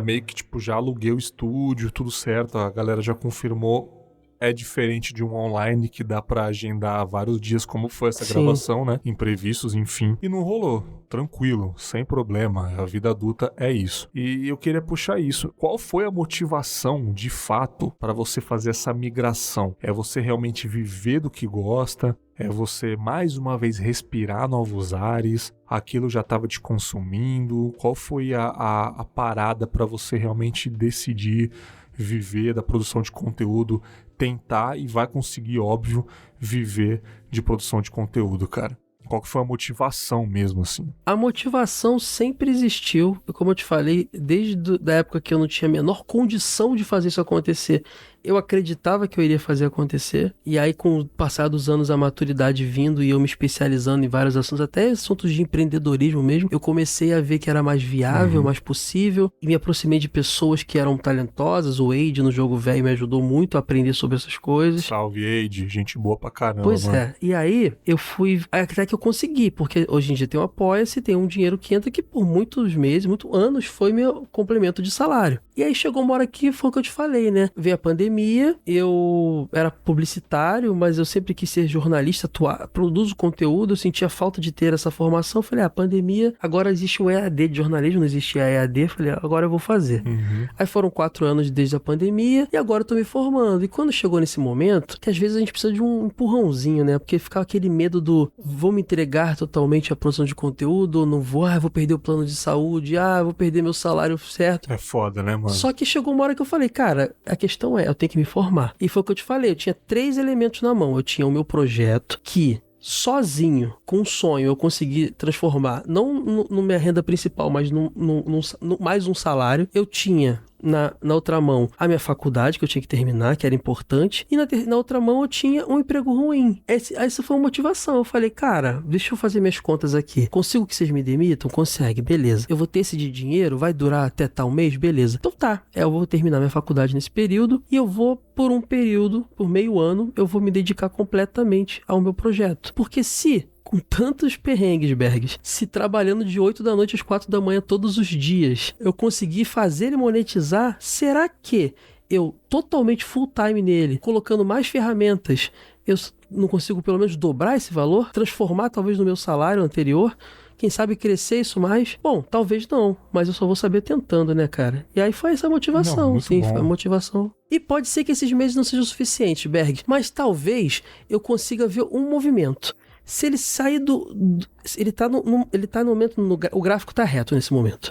meio que, já aluguei o estúdio, tudo certo, a galera já confirmou. é diferente de um online que dá pra agendar vários dias, como foi essa Sim. gravação, né? Imprevistos, enfim. E não rolou. Tranquilo, sem problema. A vida adulta é isso. E eu queria puxar isso. Qual foi a motivação, de fato, para você fazer essa migração? É você realmente viver do que gosta? É você, mais uma vez, respirar novos ares? Aquilo já estava te consumindo? Qual foi a parada para você realmente decidir viver da produção de conteúdo, tentar e vai conseguir, óbvio, viver de produção de conteúdo, cara? Qual que foi a motivação mesmo, assim? A motivação sempre existiu, como eu te falei, desde a época que eu não tinha a menor condição de fazer isso acontecer. Eu acreditava que eu iria fazer acontecer, e aí com o passar dos anos, a maturidade vindo e eu me especializando em vários assuntos, até assuntos de empreendedorismo mesmo, eu comecei a ver que era mais viável, mais possível, e me aproximei de pessoas que eram talentosas. O Eide no Jogo Velho me ajudou muito a aprender sobre essas coisas. Salve, Eide, gente boa pra caramba, Pois mano. é, e aí eu fui, até que eu consegui, porque hoje em dia tem um Apoia-se, tem um dinheiro que entra que por muitos meses, muitos anos, foi meu complemento de salário. E aí chegou uma hora que foi o que eu te falei, né? Veio a pandemia, eu era publicitário, mas eu sempre quis ser jornalista, produzo conteúdo, eu sentia falta de ter essa formação. Falei, a pandemia, agora existe o EAD de jornalismo, não existia EAD, falei, agora eu vou fazer. Aí foram 4 anos desde a pandemia, e agora eu tô me formando. E quando chegou nesse momento, que às vezes a gente precisa de um empurrãozinho, né? Porque ficava aquele medo do, vou me entregar totalmente à produção de conteúdo, ou não vou, vou perder o plano de saúde, vou perder meu salário certo. É foda, né, mano? Só que chegou uma hora que eu falei, cara, a questão é, eu tenho que me formar. E foi o que eu te falei, eu tinha 3 elementos na mão. Eu tinha o meu projeto, que sozinho, com um sonho, eu consegui transformar, não na minha renda principal, mas mais um salário. Eu tinha na outra mão a minha faculdade, que eu tinha que terminar, que era importante, e na outra mão eu tinha um emprego ruim. Essa foi uma motivação. Eu falei, cara, deixa eu fazer minhas contas aqui. Consigo que vocês me demitam? Consegue, beleza. Eu vou ter esse de dinheiro? Vai durar até tal mês? Beleza. Então tá, eu vou terminar minha faculdade nesse período e eu vou, por um período, por meio ano, eu vou me dedicar completamente ao meu projeto. Porque com tantos perrengues, Bergs, se trabalhando de 8 da noite às 4 da manhã todos os dias, eu consegui fazer e monetizar, será que eu, totalmente full time nele, colocando mais ferramentas, eu não consigo pelo menos dobrar esse valor? Transformar talvez no meu salário anterior? Quem sabe crescer isso mais? Bom, talvez não, mas eu só vou saber tentando, né, cara? E aí foi essa motivação, Não, sim, bom. foi a motivação. E pode ser que esses meses não sejam suficientes, Berg, mas talvez eu consiga ver um movimento. Se ele sair ele tá no momento, o gráfico tá reto nesse momento.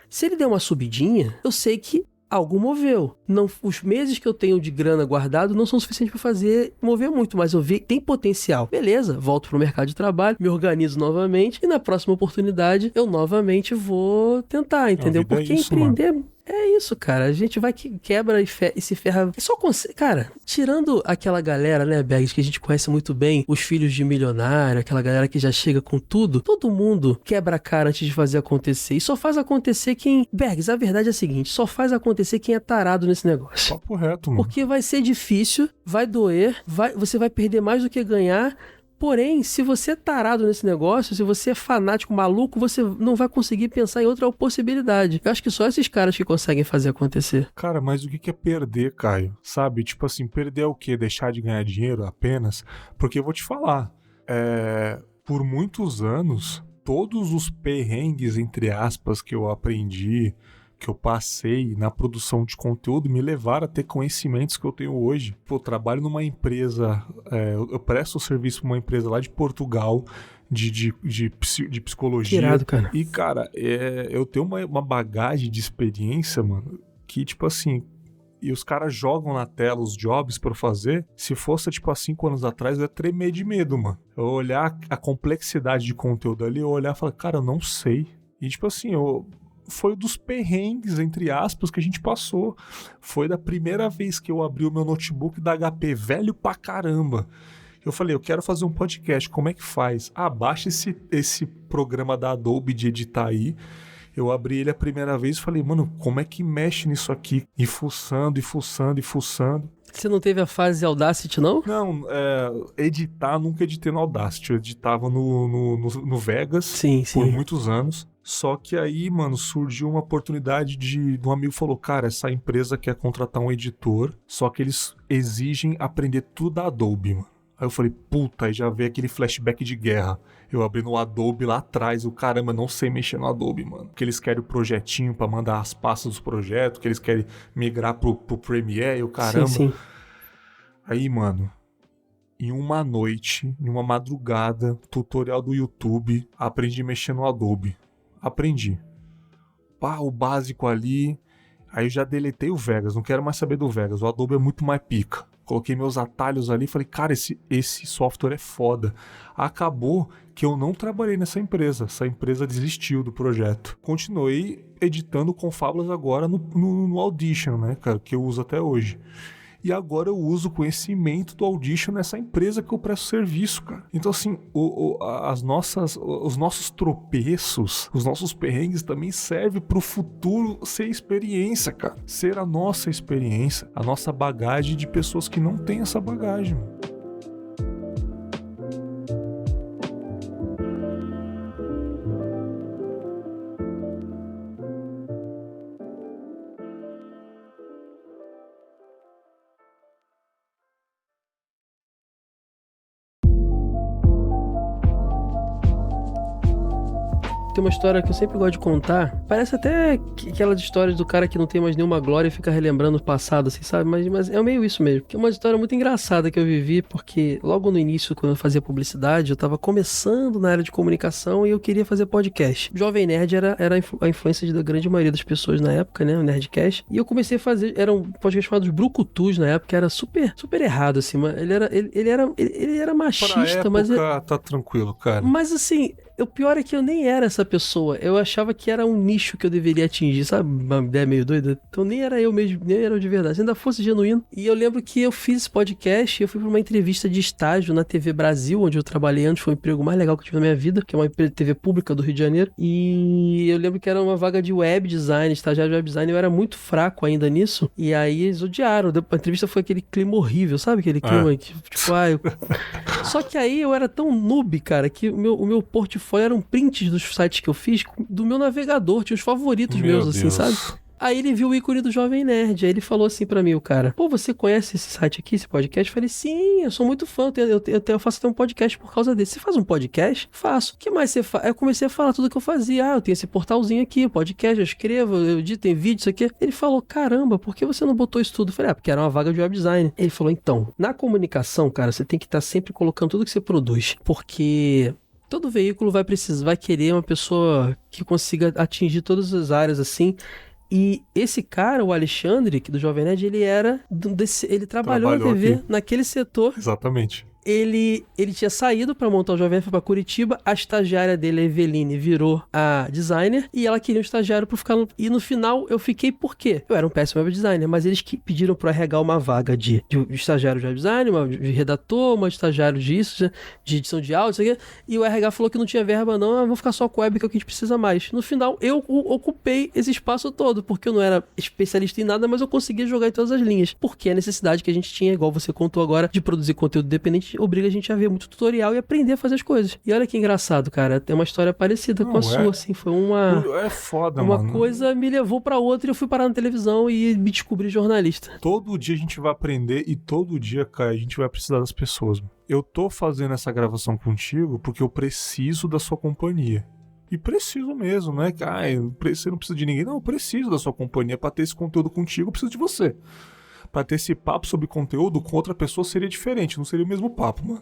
Se ele der uma subidinha, eu sei que algo moveu. Não, os meses que eu tenho de grana guardado não são suficientes para fazer mover muito, mas eu vi que tem potencial. Beleza, volto pro mercado de trabalho, me organizo novamente e na próxima oportunidade eu novamente vou tentar, entendeu? Porque empreender... Mano. É isso, cara. A gente vai que quebra e se ferra. Só consegue. Cara, tirando aquela galera, né, Bergs, que a gente conhece muito bem, os filhos de milionário, aquela galera que já chega com tudo, todo mundo quebra a cara antes de fazer acontecer. E só faz acontecer quem... Bergs, a verdade é a seguinte, só faz acontecer quem é tarado nesse negócio. Papo reto, mano. Porque vai ser difícil, vai doer, você vai perder mais do que ganhar. Porém, se você é tarado nesse negócio, se você é fanático, maluco, você não vai conseguir pensar em outra possibilidade. Eu acho que só esses caras que conseguem fazer acontecer. Cara, mas o que é perder, Caio? Sabe? Tipo assim, perder é o quê? Deixar de ganhar dinheiro apenas? Porque eu vou te falar, por muitos anos, todos os perrengues, entre aspas, que eu aprendi, que eu passei na produção de conteúdo, me levaram a ter conhecimentos que eu tenho hoje. Pô, eu trabalho numa empresa, eu presto serviço para uma empresa lá de Portugal, de psicologia. Que irado, cara. E, cara, eu tenho uma bagagem de experiência, mano, que, tipo assim, e os caras jogam na tela os jobs pra eu fazer. Se fosse, tipo, há 5 anos atrás, eu ia tremer de medo, mano. Eu olhar a complexidade de conteúdo ali, eu olhar e falar, cara, eu não sei. E, tipo assim, foi dos perrengues, entre aspas, que a gente passou. Foi da primeira vez que eu abri o meu notebook da HP, velho pra caramba. Eu falei, eu quero fazer um podcast, como é que faz? Baixa esse programa da Adobe de editar aí. Eu abri ele a primeira vez e falei, mano, como é que mexe nisso aqui? E fuçando, e fuçando, e fuçando. Você não teve a fase Audacity, não? Não, editar, nunca editei no Audacity. Eu editava no Vegas sim. por muitos anos. Só que aí, mano, surgiu uma oportunidade de um amigo falou, cara, essa empresa quer contratar um editor, só que eles exigem aprender tudo da Adobe, mano. Aí eu falei, puta, aí já veio aquele flashback de guerra. Eu abri no Adobe lá atrás, caramba, não sei mexer no Adobe, mano. Que eles querem o projetinho pra mandar as pastas dos projetos, que eles querem migrar pro Premiere, caramba. Sim. Aí, mano, em uma noite, em uma madrugada, tutorial do YouTube, aprendi a mexer no Adobe. Aprendi. Pá, o básico ali. Aí eu já deletei o Vegas, não quero mais saber do Vegas. O Adobe é muito mais pica. Coloquei meus atalhos ali e falei, cara, esse software é foda. Acabou que eu não trabalhei nessa empresa. Essa empresa desistiu do projeto. Continuei editando Confablas agora no Audition, né, cara, que eu uso até hoje. E agora eu uso o conhecimento do Audition nessa empresa que eu presto serviço, cara. Então, assim, os nossos tropeços, os nossos perrengues também servem pro futuro ser experiência, cara. Ser a nossa experiência, a nossa bagagem de pessoas que não têm essa bagagem, mano. Tem uma história que eu sempre gosto de contar. Parece até aquelas histórias do cara que não tem mais nenhuma glória e fica relembrando o passado, assim, sabe? Mas é meio isso mesmo. Que é uma história muito engraçada que eu vivi, porque logo no início, quando eu fazia publicidade, eu tava começando na área de comunicação e eu queria fazer podcast. Jovem Nerd era a influência da grande maioria das pessoas na época, né? O Nerdcast. E eu comecei a fazer... Era um podcast chamado Brucutus na época, era super errado, assim. Mas ele era machista, pra época, mas... tá tranquilo, cara. Mas assim... O pior é que eu nem era essa pessoa. Eu achava que era um nicho que eu deveria atingir, sabe? Uma ideia meio doida. Então nem era eu mesmo, nem era eu de verdade. Se ainda fosse genuíno. E eu lembro que eu fiz esse podcast e eu fui pra uma entrevista de estágio na TV Brasil, onde eu trabalhei antes. Foi o emprego mais legal que eu tive na minha vida, que é uma TV pública do Rio de Janeiro. E eu lembro que era uma vaga de web design, estagiário de web design. Eu era muito fraco ainda nisso. E aí eles odiaram. A entrevista foi aquele clima horrível, sabe? Aquele clima que, tipo, Só que aí eu era tão noob, cara, que o meu portfólio eram prints dos sites que eu fiz do meu navegador, tinha os favoritos meus, assim, sabe? Aí ele viu o ícone do Jovem Nerd, aí ele falou assim pra mim, o cara, pô, você conhece esse site aqui, esse podcast? Eu falei, sim, eu sou muito fã, eu faço até um podcast por causa desse. Você faz um podcast? Faço. O que mais você faz? Aí eu comecei a falar tudo que eu fazia. Eu tenho esse portalzinho aqui, podcast, eu escrevo, eu edito, tem vídeo, isso aqui. Ele falou, caramba, por que você não botou isso tudo? Eu falei, porque era uma vaga de web design. Ele falou, então, na comunicação, cara, você tem que estar sempre colocando tudo que você produz, porque... Todo veículo vai querer uma pessoa que consiga atingir todas as áreas, assim. E esse cara, o Alexandre, que do Jovem Nerd, ele trabalhou na TV, aqui, naquele setor. Exatamente. Ele tinha saído pra montar o Jovem Nerd, foi pra Curitiba. A estagiária dele, a Eveline, virou a designer e ela queria um estagiário pra ficar... E no final eu fiquei por quê? Eu era um péssimo web designer, mas eles pediram pro RH uma vaga de estagiário de web design, de redator, uma de estagiário disso, de edição de áudio, isso aqui. E o RH falou que não tinha verba não, vou ficar só com web, que é o que a gente precisa mais. No final eu ocupei esse espaço todo, porque eu não era especialista em nada, mas eu conseguia jogar em todas as linhas. Porque a necessidade que a gente tinha, igual você contou agora, de produzir conteúdo dependente, obriga a gente a ver muito tutorial e aprender a fazer as coisas. E olha que engraçado, cara. Tem uma história parecida com a sua, assim. Foi uma... É foda, uma mano. coisa me levou pra outra e eu fui parar na televisão e me descobri jornalista. Todo dia a gente vai aprender e todo dia, cara, a gente vai precisar das pessoas. Eu tô fazendo essa gravação contigo porque eu preciso da sua companhia. E preciso mesmo, não é que você não precisa de ninguém. Não, eu preciso da sua companhia. Pra ter esse conteúdo contigo, eu preciso de você. Pra ter esse papo sobre conteúdo com outra pessoa seria diferente. Não seria o mesmo papo, mano.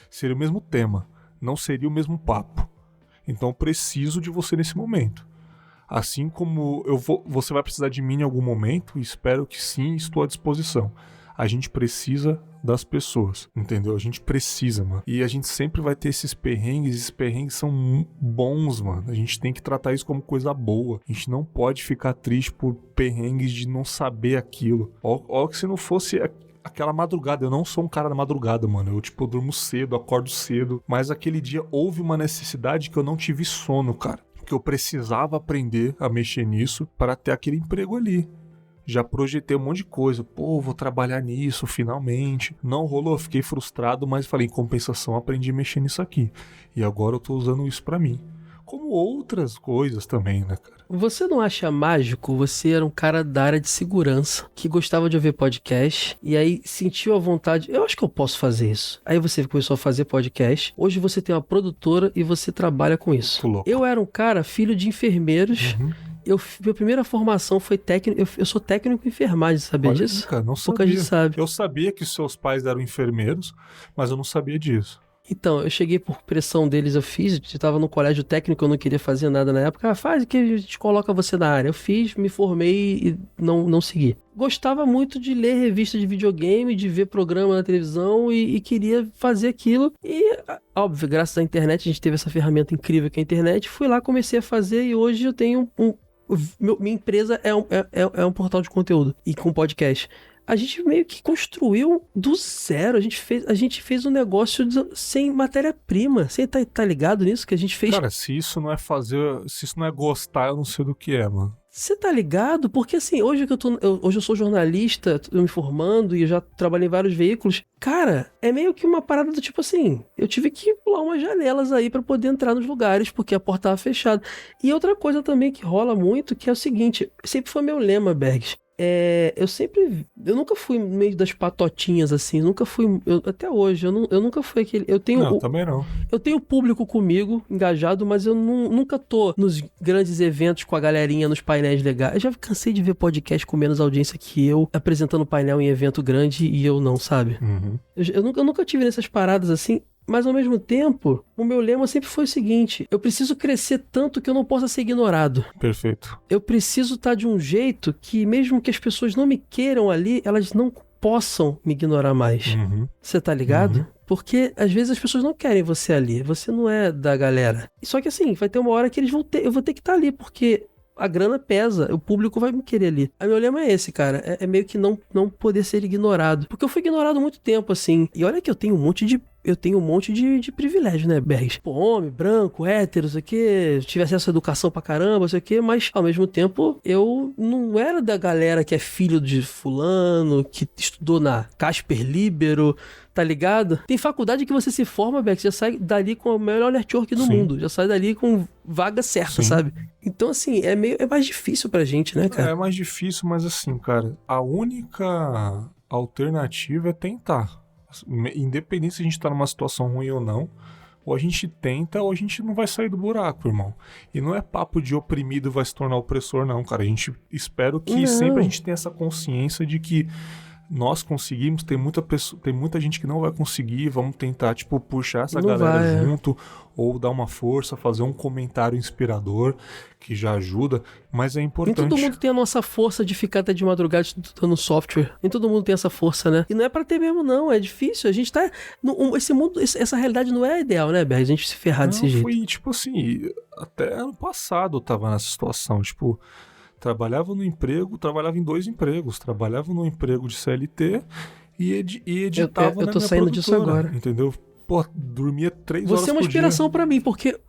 Seria o mesmo tema. Não seria o mesmo papo. Então eu preciso de você nesse momento. Assim como você vai precisar de mim em algum momento, espero que sim, estou à disposição. A gente precisa das pessoas, entendeu? A gente precisa, mano. E a gente sempre vai ter esses perrengues são bons, mano. A gente tem que tratar isso como coisa boa. A gente não pode ficar triste por perrengues de não saber aquilo. Ó que se não fosse aquela madrugada, eu não sou um cara da madrugada, mano. Eu durmo cedo, acordo cedo. Mas aquele dia houve uma necessidade que eu não tive sono, cara. Porque eu precisava aprender a mexer nisso para ter aquele emprego ali. Já projetei um monte de coisa. Pô, vou trabalhar nisso, finalmente. Não rolou, fiquei frustrado, mas falei, em compensação, aprendi a mexer nisso aqui. E agora eu tô usando isso pra mim. como outras coisas também, né, cara? Você não acha mágico? Você era um cara da área de segurança, que gostava de ouvir podcast, e aí sentiu a vontade, eu acho que eu posso fazer isso. Aí você começou a fazer podcast, hoje você tem uma produtora e você trabalha com isso. Eu era um cara, filho de enfermeiros, minha primeira formação foi técnico, eu sou técnico em enfermagem, sabia disso? Cara, não Pouca gente sabe. Eu sabia que seus pais eram enfermeiros, mas eu não sabia disso. Então, eu cheguei por pressão deles, eu estava no colégio técnico, eu não queria fazer nada na época. Faz que a gente coloca você na área. Eu fiz, me formei e não segui. Gostava muito de ler revista de videogame, de ver programa na televisão e queria fazer aquilo. E, óbvio, graças à internet, a gente teve essa ferramenta incrível que é a internet. Fui lá, comecei a fazer e hoje eu tenho minha empresa é um portal de conteúdo e com podcast. A gente meio que construiu do zero. A gente fez um negócio sem matéria-prima. Você tá ligado nisso que a gente fez? Cara, se isso não é gostar, eu não sei do que é, mano. Você tá ligado? Porque assim, hoje eu sou jornalista, tô me formando e eu já trabalhei em vários veículos. Cara, é meio que uma parada do tipo assim, eu tive que pular umas janelas aí pra poder entrar nos lugares, porque a porta tava fechada. E outra coisa também que rola muito, que é o seguinte, sempre foi meu lema, Bergs. Eu nunca fui no meio das patotinhas, assim, até hoje, eu nunca fui aquele, também não. Eu tenho público comigo, engajado, mas eu nunca tô nos grandes eventos com a galerinha, nos painéis legais. Eu já cansei de ver podcast com menos audiência que eu, apresentando painel em evento grande e eu não, sabe? Eu nunca tive nessas paradas assim. Mas, ao mesmo tempo, o meu lema sempre foi o seguinte, eu preciso crescer tanto que eu não possa ser ignorado. Perfeito. Eu preciso estar de um jeito que, mesmo que as pessoas não me queiram ali, elas não possam me ignorar mais. Você tá ligado? Porque, às vezes, as pessoas não querem você ali. Você não é da galera. Só que, assim, vai ter uma hora que eu vou ter que estar ali, porque a grana pesa, o público vai me querer ali. Aí meu lema é esse, cara, é meio que não poder ser ignorado. Porque eu fui ignorado há muito tempo, assim. E olha que eu tenho um monte de privilégio, né, Bergs? Pô, homem, branco, hétero, sei o quê, tive acesso à educação pra caramba, sei o quê, mas ao mesmo tempo eu não era da galera que é filho de fulano, que estudou na Casper Libero, tá ligado? Tem faculdade que você se forma, Bergs, já sai dali com o melhor network do mundo, já sai dali com vaga certa, sabe? Então, assim, é mais difícil pra gente, né, cara? É mais difícil, mas assim, cara, a única alternativa é tentar. Independente se a gente tá numa situação ruim ou não, ou a gente tenta ou a gente não vai sair do buraco, irmão. E não é papo de oprimido vai se tornar opressor, não, cara. A gente espero que sempre a gente tenha essa consciência de que nós conseguimos, tem muita gente que não vai conseguir, vamos tentar, tipo, puxar essa galera junto, ou dar uma força, fazer um comentário inspirador, que já ajuda, mas é importante. Nem todo mundo tem a nossa força de ficar até de madrugada estudando software, nem todo mundo tem essa força, né? E não é pra ter mesmo, não, é difícil, a gente tá, esse mundo, essa realidade não é ideal, né, Berg? A gente se ferrar desse jeito. Foi, tipo assim, até ano passado eu tava nessa situação, tipo, trabalhava em 2 empregos. Trabalhava no emprego de CLT e editava na minha Eu tô saindo disso agora. Entendeu? Pô, dormia 3 horas por dia. Você é uma inspiração pra mim, porque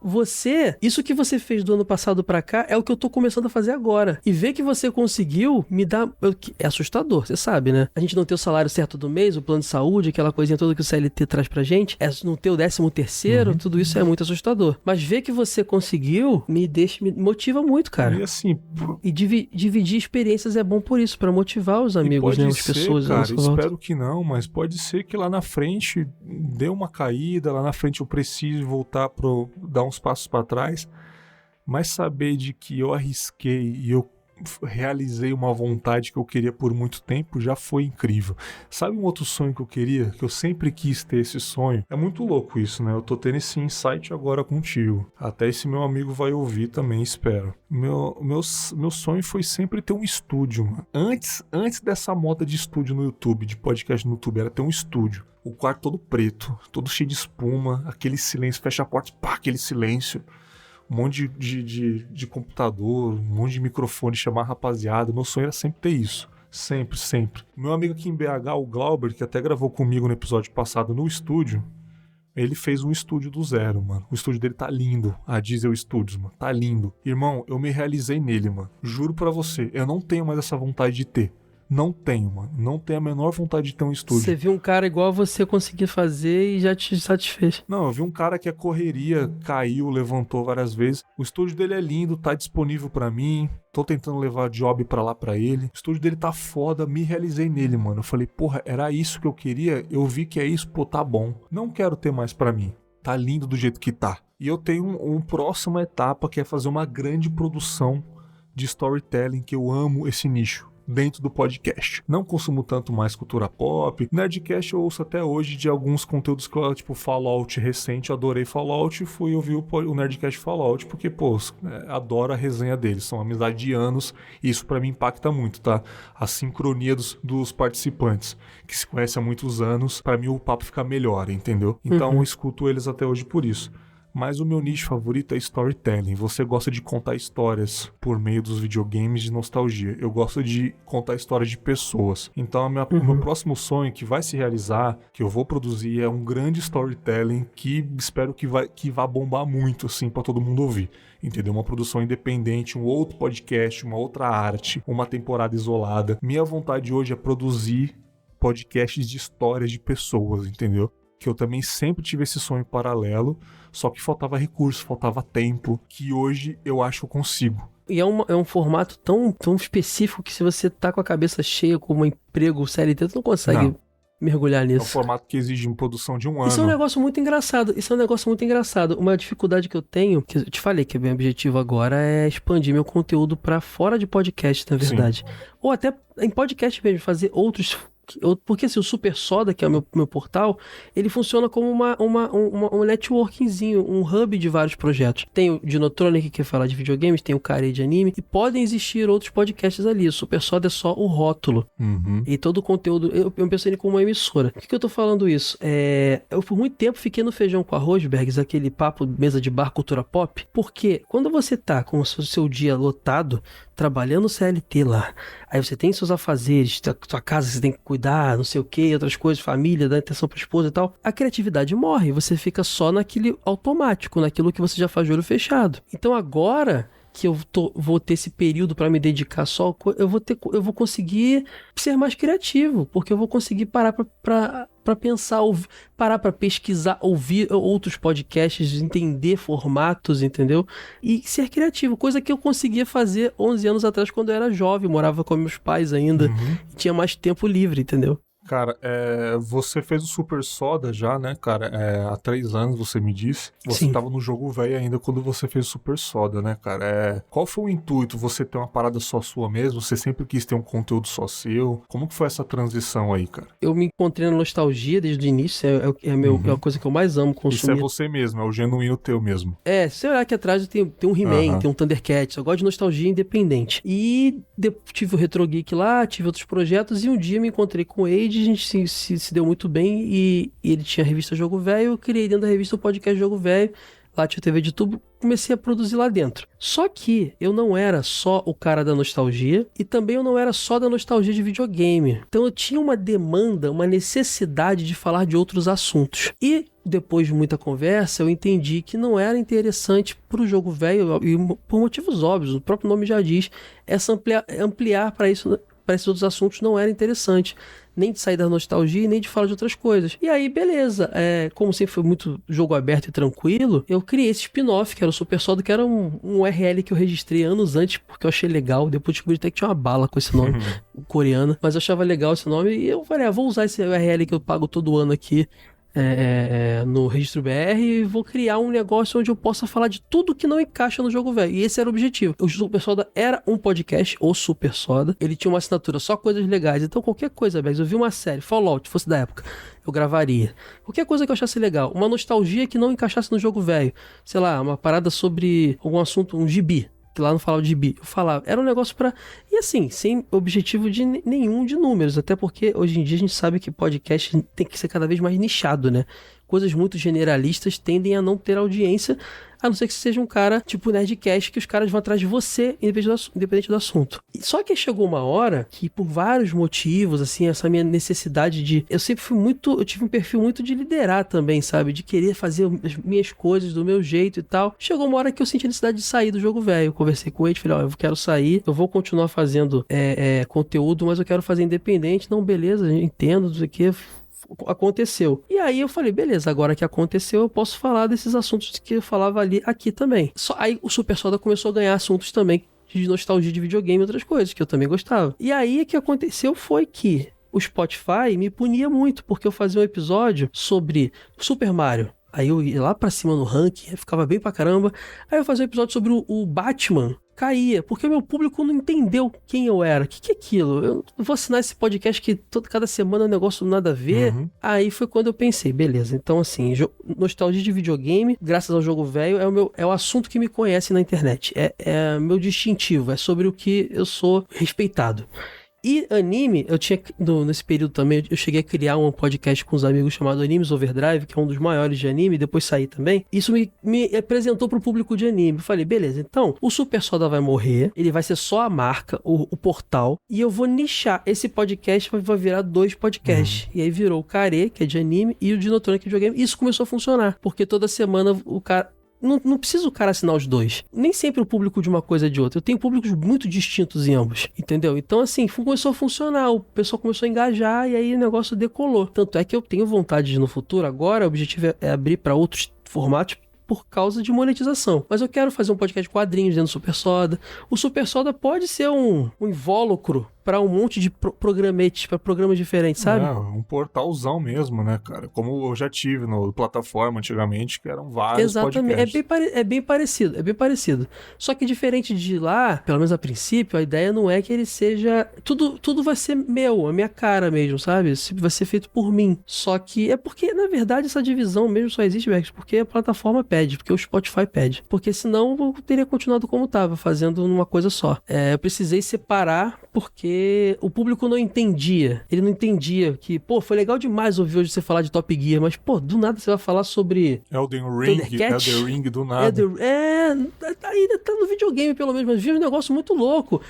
isso que você fez do ano passado pra cá é o que eu tô começando a fazer agora. E ver que você conseguiu me dar... É assustador, você sabe, né? A gente não ter o salário certo do mês, o plano de saúde, aquela coisinha toda que o CLT traz pra gente, não ter o 13º, tudo isso é muito assustador. Mas ver que você conseguiu me motiva muito, cara. E assim... E dividir experiências é bom por isso, pra motivar os amigos, né? As pessoas. Cara, espero que não, mas pode ser que lá na frente dê uma caída, lá na frente eu preciso voltar dar uns passos para trás, mas saber de que eu arrisquei e eu realizei uma vontade que eu queria por muito tempo já foi incrível. Sabe um outro sonho que eu queria? Que eu sempre quis ter esse sonho? É muito louco isso, né? Eu tô tendo esse insight agora contigo. Até esse meu amigo vai ouvir também, espero. Meu sonho foi sempre ter um estúdio, mano. Antes dessa moda de estúdio no YouTube, de podcast no YouTube, era ter um estúdio. O quarto todo preto, todo cheio de espuma, aquele silêncio, fecha a porta, pá, aquele silêncio. Um monte de computador, um monte de microfone, chamar a rapaziada. Meu sonho era sempre ter isso. Sempre, sempre. Meu amigo aqui em BH, o Glauber, que até gravou comigo no episódio passado no estúdio, ele fez um estúdio do zero, mano. O estúdio dele tá lindo. A Diesel Studios, mano. Tá lindo. Irmão, eu me realizei nele, mano. Juro pra você, eu não tenho mais essa vontade de ter. Não tenho, mano. Não tenho a menor vontade de ter um estúdio. Você viu um cara igual a você conseguir fazer e já te satisfez. Não, eu vi um cara que a correria caiu, levantou várias vezes. O estúdio dele é lindo, tá disponível pra mim. Tô tentando levar job pra lá pra ele. O estúdio dele tá foda, me realizei nele, mano. Eu falei, porra, era isso que eu queria? Eu vi que é isso, pô, tá bom. Não quero ter mais pra mim. Tá lindo do jeito que tá. E eu tenho uma próxima etapa que é fazer uma grande produção de storytelling, que eu amo esse nicho dentro do podcast. Não consumo tanto mais cultura pop. Nerdcast eu ouço até hoje de alguns conteúdos que eu, tipo Fallout recente, eu adorei Fallout e fui ouvir o Nerdcast Fallout, porque, pô, adoro a resenha deles, são amizade de anos e isso pra mim impacta muito, tá? A sincronia dos participantes, que se conhecem há muitos anos, pra mim o papo fica melhor, entendeu? Então eu escuto eles até hoje por isso. Mas o meu nicho favorito é storytelling. Você gosta de contar histórias por meio dos videogames de nostalgia. Eu gosto de contar histórias de pessoas. Então o meu próximo sonho que vai se realizar, que eu vou produzir, é um grande storytelling que espero que vá bombar muito, assim, pra todo mundo ouvir. Entendeu? Uma produção independente, um outro podcast, uma outra arte, uma temporada isolada. Minha vontade hoje é produzir podcasts de histórias de pessoas, entendeu? Que eu também sempre tive esse sonho paralelo, só que faltava recurso, faltava tempo, que hoje eu acho que eu consigo. E é um formato tão específico que se você tá com a cabeça cheia com um emprego CLT, tu não consegue mergulhar nisso. É um formato que exige uma produção de um ano. Isso é um negócio muito engraçado. Uma dificuldade que eu tenho, que eu te falei que o meu objetivo agora é expandir meu conteúdo pra fora de podcast, na verdade. Sim. Ou até em podcast mesmo, fazer outros... Porque assim, o Super Soda, que é o meu portal, ele funciona como um networkingzinho, um hub de vários projetos. Tem o Dinotronic, que fala de videogames, tem o Carei de anime, e podem existir outros podcasts ali. O Super Soda é só o rótulo. E todo o conteúdo, eu pensei como uma emissora. Por que eu tô falando isso? Eu por muito tempo fiquei no Feijão com Arroz, Bergs, aquele papo, mesa de bar, cultura pop, porque quando você tá com o seu dia lotado, trabalhando CLT lá, aí você tem seus afazeres, sua casa você tem que cuidar, não sei o que, outras coisas, família, dar atenção pra esposa e tal, a criatividade morre, você fica só naquele automático, naquilo que você já faz de olho fechado. Então agora que eu vou ter esse período para me dedicar só, eu vou conseguir ser mais criativo, porque eu vou conseguir parar para pensar, parar para pesquisar, ouvir outros podcasts, entender formatos, entendeu? E ser criativo, coisa que eu conseguia fazer 11 anos atrás quando eu era jovem, morava com meus pais ainda, e tinha mais tempo livre, entendeu? Cara, você fez o Super Soda já, né, cara? Há 3 anos, você me disse. Você tava no jogo velho ainda quando você fez o Super Soda, né, cara? Qual foi o intuito? Você ter uma parada só sua mesmo? Você sempre quis ter um conteúdo só seu? Como que foi essa transição aí, cara? Eu me encontrei na nostalgia desde o início. É a coisa que eu mais amo consumir. Isso é você mesmo, é o genuíno teu mesmo. Se olhar aqui atrás, tem um He-Man, tem um Thundercats. Eu gosto de nostalgia independente. E tive o Retro Geek lá, tive outros projetos. E um dia me encontrei com o Age, a gente se deu muito bem e ele tinha a revista Jogo Velho, eu criei dentro da revista o podcast Jogo Velho, lá tinha o TV de tubo, comecei a produzir lá dentro. Só que eu não era só o cara da nostalgia e também eu não era só da nostalgia de videogame. Então eu tinha uma demanda, uma necessidade de falar de outros assuntos. E depois de muita conversa, eu entendi que não era interessante para o Jogo Velho, e por motivos óbvios, o próprio nome já diz, essa ampliar para isso, para esses outros assuntos não era interessante, nem de sair da nostalgia, nem de falar de outras coisas. E aí, beleza, como sempre foi muito jogo aberto e tranquilo, eu criei esse spin-off, que era o Super Soda, que era um URL que eu registrei anos antes, porque eu achei legal, depois descobri até que tinha uma bala com esse nome, coreana, mas eu achava legal esse nome, e eu falei, vou usar esse URL que eu pago todo ano aqui, no Registro BR, e vou criar um negócio onde eu possa falar de tudo que não encaixa no Jogo Velho. E esse era o objetivo. O Super Soda era um podcast, o Super Soda. Ele tinha uma assinatura, só coisas legais. Então qualquer coisa, Bags, eu vi uma série, Fallout, fosse da época, eu gravaria. Qualquer coisa que eu achasse legal. Uma nostalgia que não encaixasse no Jogo Velho. Sei lá, uma parada sobre algum assunto, um gibi, que lá não falava de gibi, eu falava, era um negócio pra... E assim, sem objetivo nenhum de números, até porque hoje em dia a gente sabe que podcast tem que ser cada vez mais nichado, né? coisas muito generalistas tendem a não ter audiência, a não ser que você seja um cara tipo Nerdcast, que os caras vão atrás de você, independente do assunto. Só que chegou uma hora que, por vários motivos, assim, essa minha necessidade de... Eu tive um perfil muito de liderar também, sabe? De querer fazer as minhas coisas do meu jeito e tal. Chegou uma hora que eu senti a necessidade de sair do Jogo Velho. Eu conversei com ele, falei, eu quero sair, eu vou continuar fazendo conteúdo, mas eu quero fazer independente. Não, beleza, entendo, não sei o que... Aconteceu. E aí eu falei, beleza, agora que aconteceu, eu posso falar desses assuntos que eu falava aqui também. Aí o Super Soda começou a ganhar assuntos também de nostalgia de videogame e outras coisas, que eu também gostava. E aí o que aconteceu foi que o Spotify me punia muito, porque eu fazia um episódio sobre Super Mario. Aí eu ia lá pra cima no ranking, ficava bem pra caramba. Aí eu fazia um episódio sobre o Batman. Caía, porque o meu público não entendeu quem eu era. O que é aquilo? Eu vou assinar esse podcast que cada semana é um negócio nada a ver. Uhum. Aí foi quando eu pensei, beleza, então assim, nostalgia de videogame, graças ao Jogo Velho, é o assunto que me conhece na internet. É meu distintivo, é sobre o que eu sou respeitado. E anime, nesse período também, eu cheguei a criar um podcast com os amigos chamado Animes Overdrive, que é um dos maiores de anime, depois saí também. Isso me apresentou pro público de anime. Eu falei, beleza, então, o Super Soda vai morrer, ele vai ser só a marca, o portal, e eu vou nichar. Esse podcast vai virar 2 podcasts. E aí virou o Care, que é de anime, e o Dinotronic, que é de videogame. E isso começou a funcionar, porque toda semana o cara... Não precisa o cara assinar os 2. Nem sempre o público de uma coisa é de outra. Eu tenho públicos muito distintos em ambos, entendeu? Então, assim, começou a funcionar. O pessoal começou a engajar e aí o negócio decolou. Tanto é que eu tenho vontade de, no futuro, agora, o objetivo é abrir para outros formatos por causa de monetização. Mas eu quero fazer um podcast de quadrinhos dentro do Super Soda. O Super Soda pode ser um invólucro para um monte de programetes, para programas diferentes, sabe? Um portalzão mesmo, né, cara? Como eu já tive no plataforma antigamente, que eram vários podcasts. É bem parecido. Só que diferente de lá, pelo menos a princípio, a ideia não é que ele seja... Tudo vai ser meu, a minha cara mesmo, sabe? Vai ser feito por mim. Só que é porque, na verdade, essa divisão mesmo só existe, Bex, porque a plataforma pede, porque o Spotify pede. Porque senão eu teria continuado como tava, fazendo uma coisa só. Eu precisei separar porque o público não entendia. Ele não entendia que, foi legal demais ouvir hoje você falar de Top Gear, mas, do nada você vai falar sobre... Elden Ring do nada. Ainda tá no videogame, pelo menos, mas vi um negócio muito louco.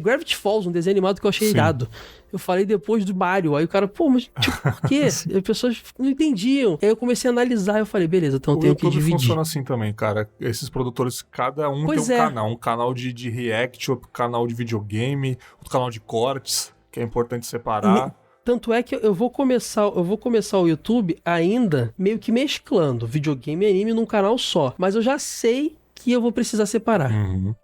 Gravity Falls, um desenho animado que eu achei irado. Eu falei depois do Mario, aí o cara, mas por quê? As pessoas não entendiam. Aí eu comecei a analisar, eu falei, beleza, então eu tenho que dividir. Funciona assim também, cara. Esses produtores, cada um tem um canal. Um canal de react, outro canal de videogame, outro canal de cortes, que é importante separar. Tanto é que eu vou começar o YouTube ainda meio que mesclando videogame e anime num canal só. Mas eu já sei que eu vou precisar separar.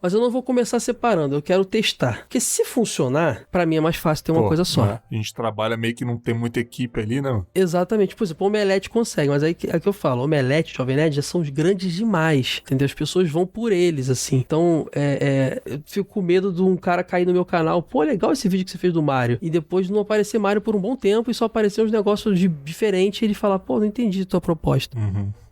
Mas eu não vou começar separando, eu quero testar. Porque se funcionar, pra mim é mais fácil ter uma coisa só. A gente trabalha meio que não tem muita equipe ali, né? Exatamente. Por exemplo, o Omelete consegue, mas aí que eu falo, Omelete, Jovem Nerd já são os grandes demais, entendeu? As pessoas vão por eles, assim. Então, eu fico com medo de um cara cair no meu canal, legal esse vídeo que você fez do Mario, e depois não aparecer Mario por um bom tempo e só aparecer uns negócios diferentes e ele falar, não entendi a tua proposta.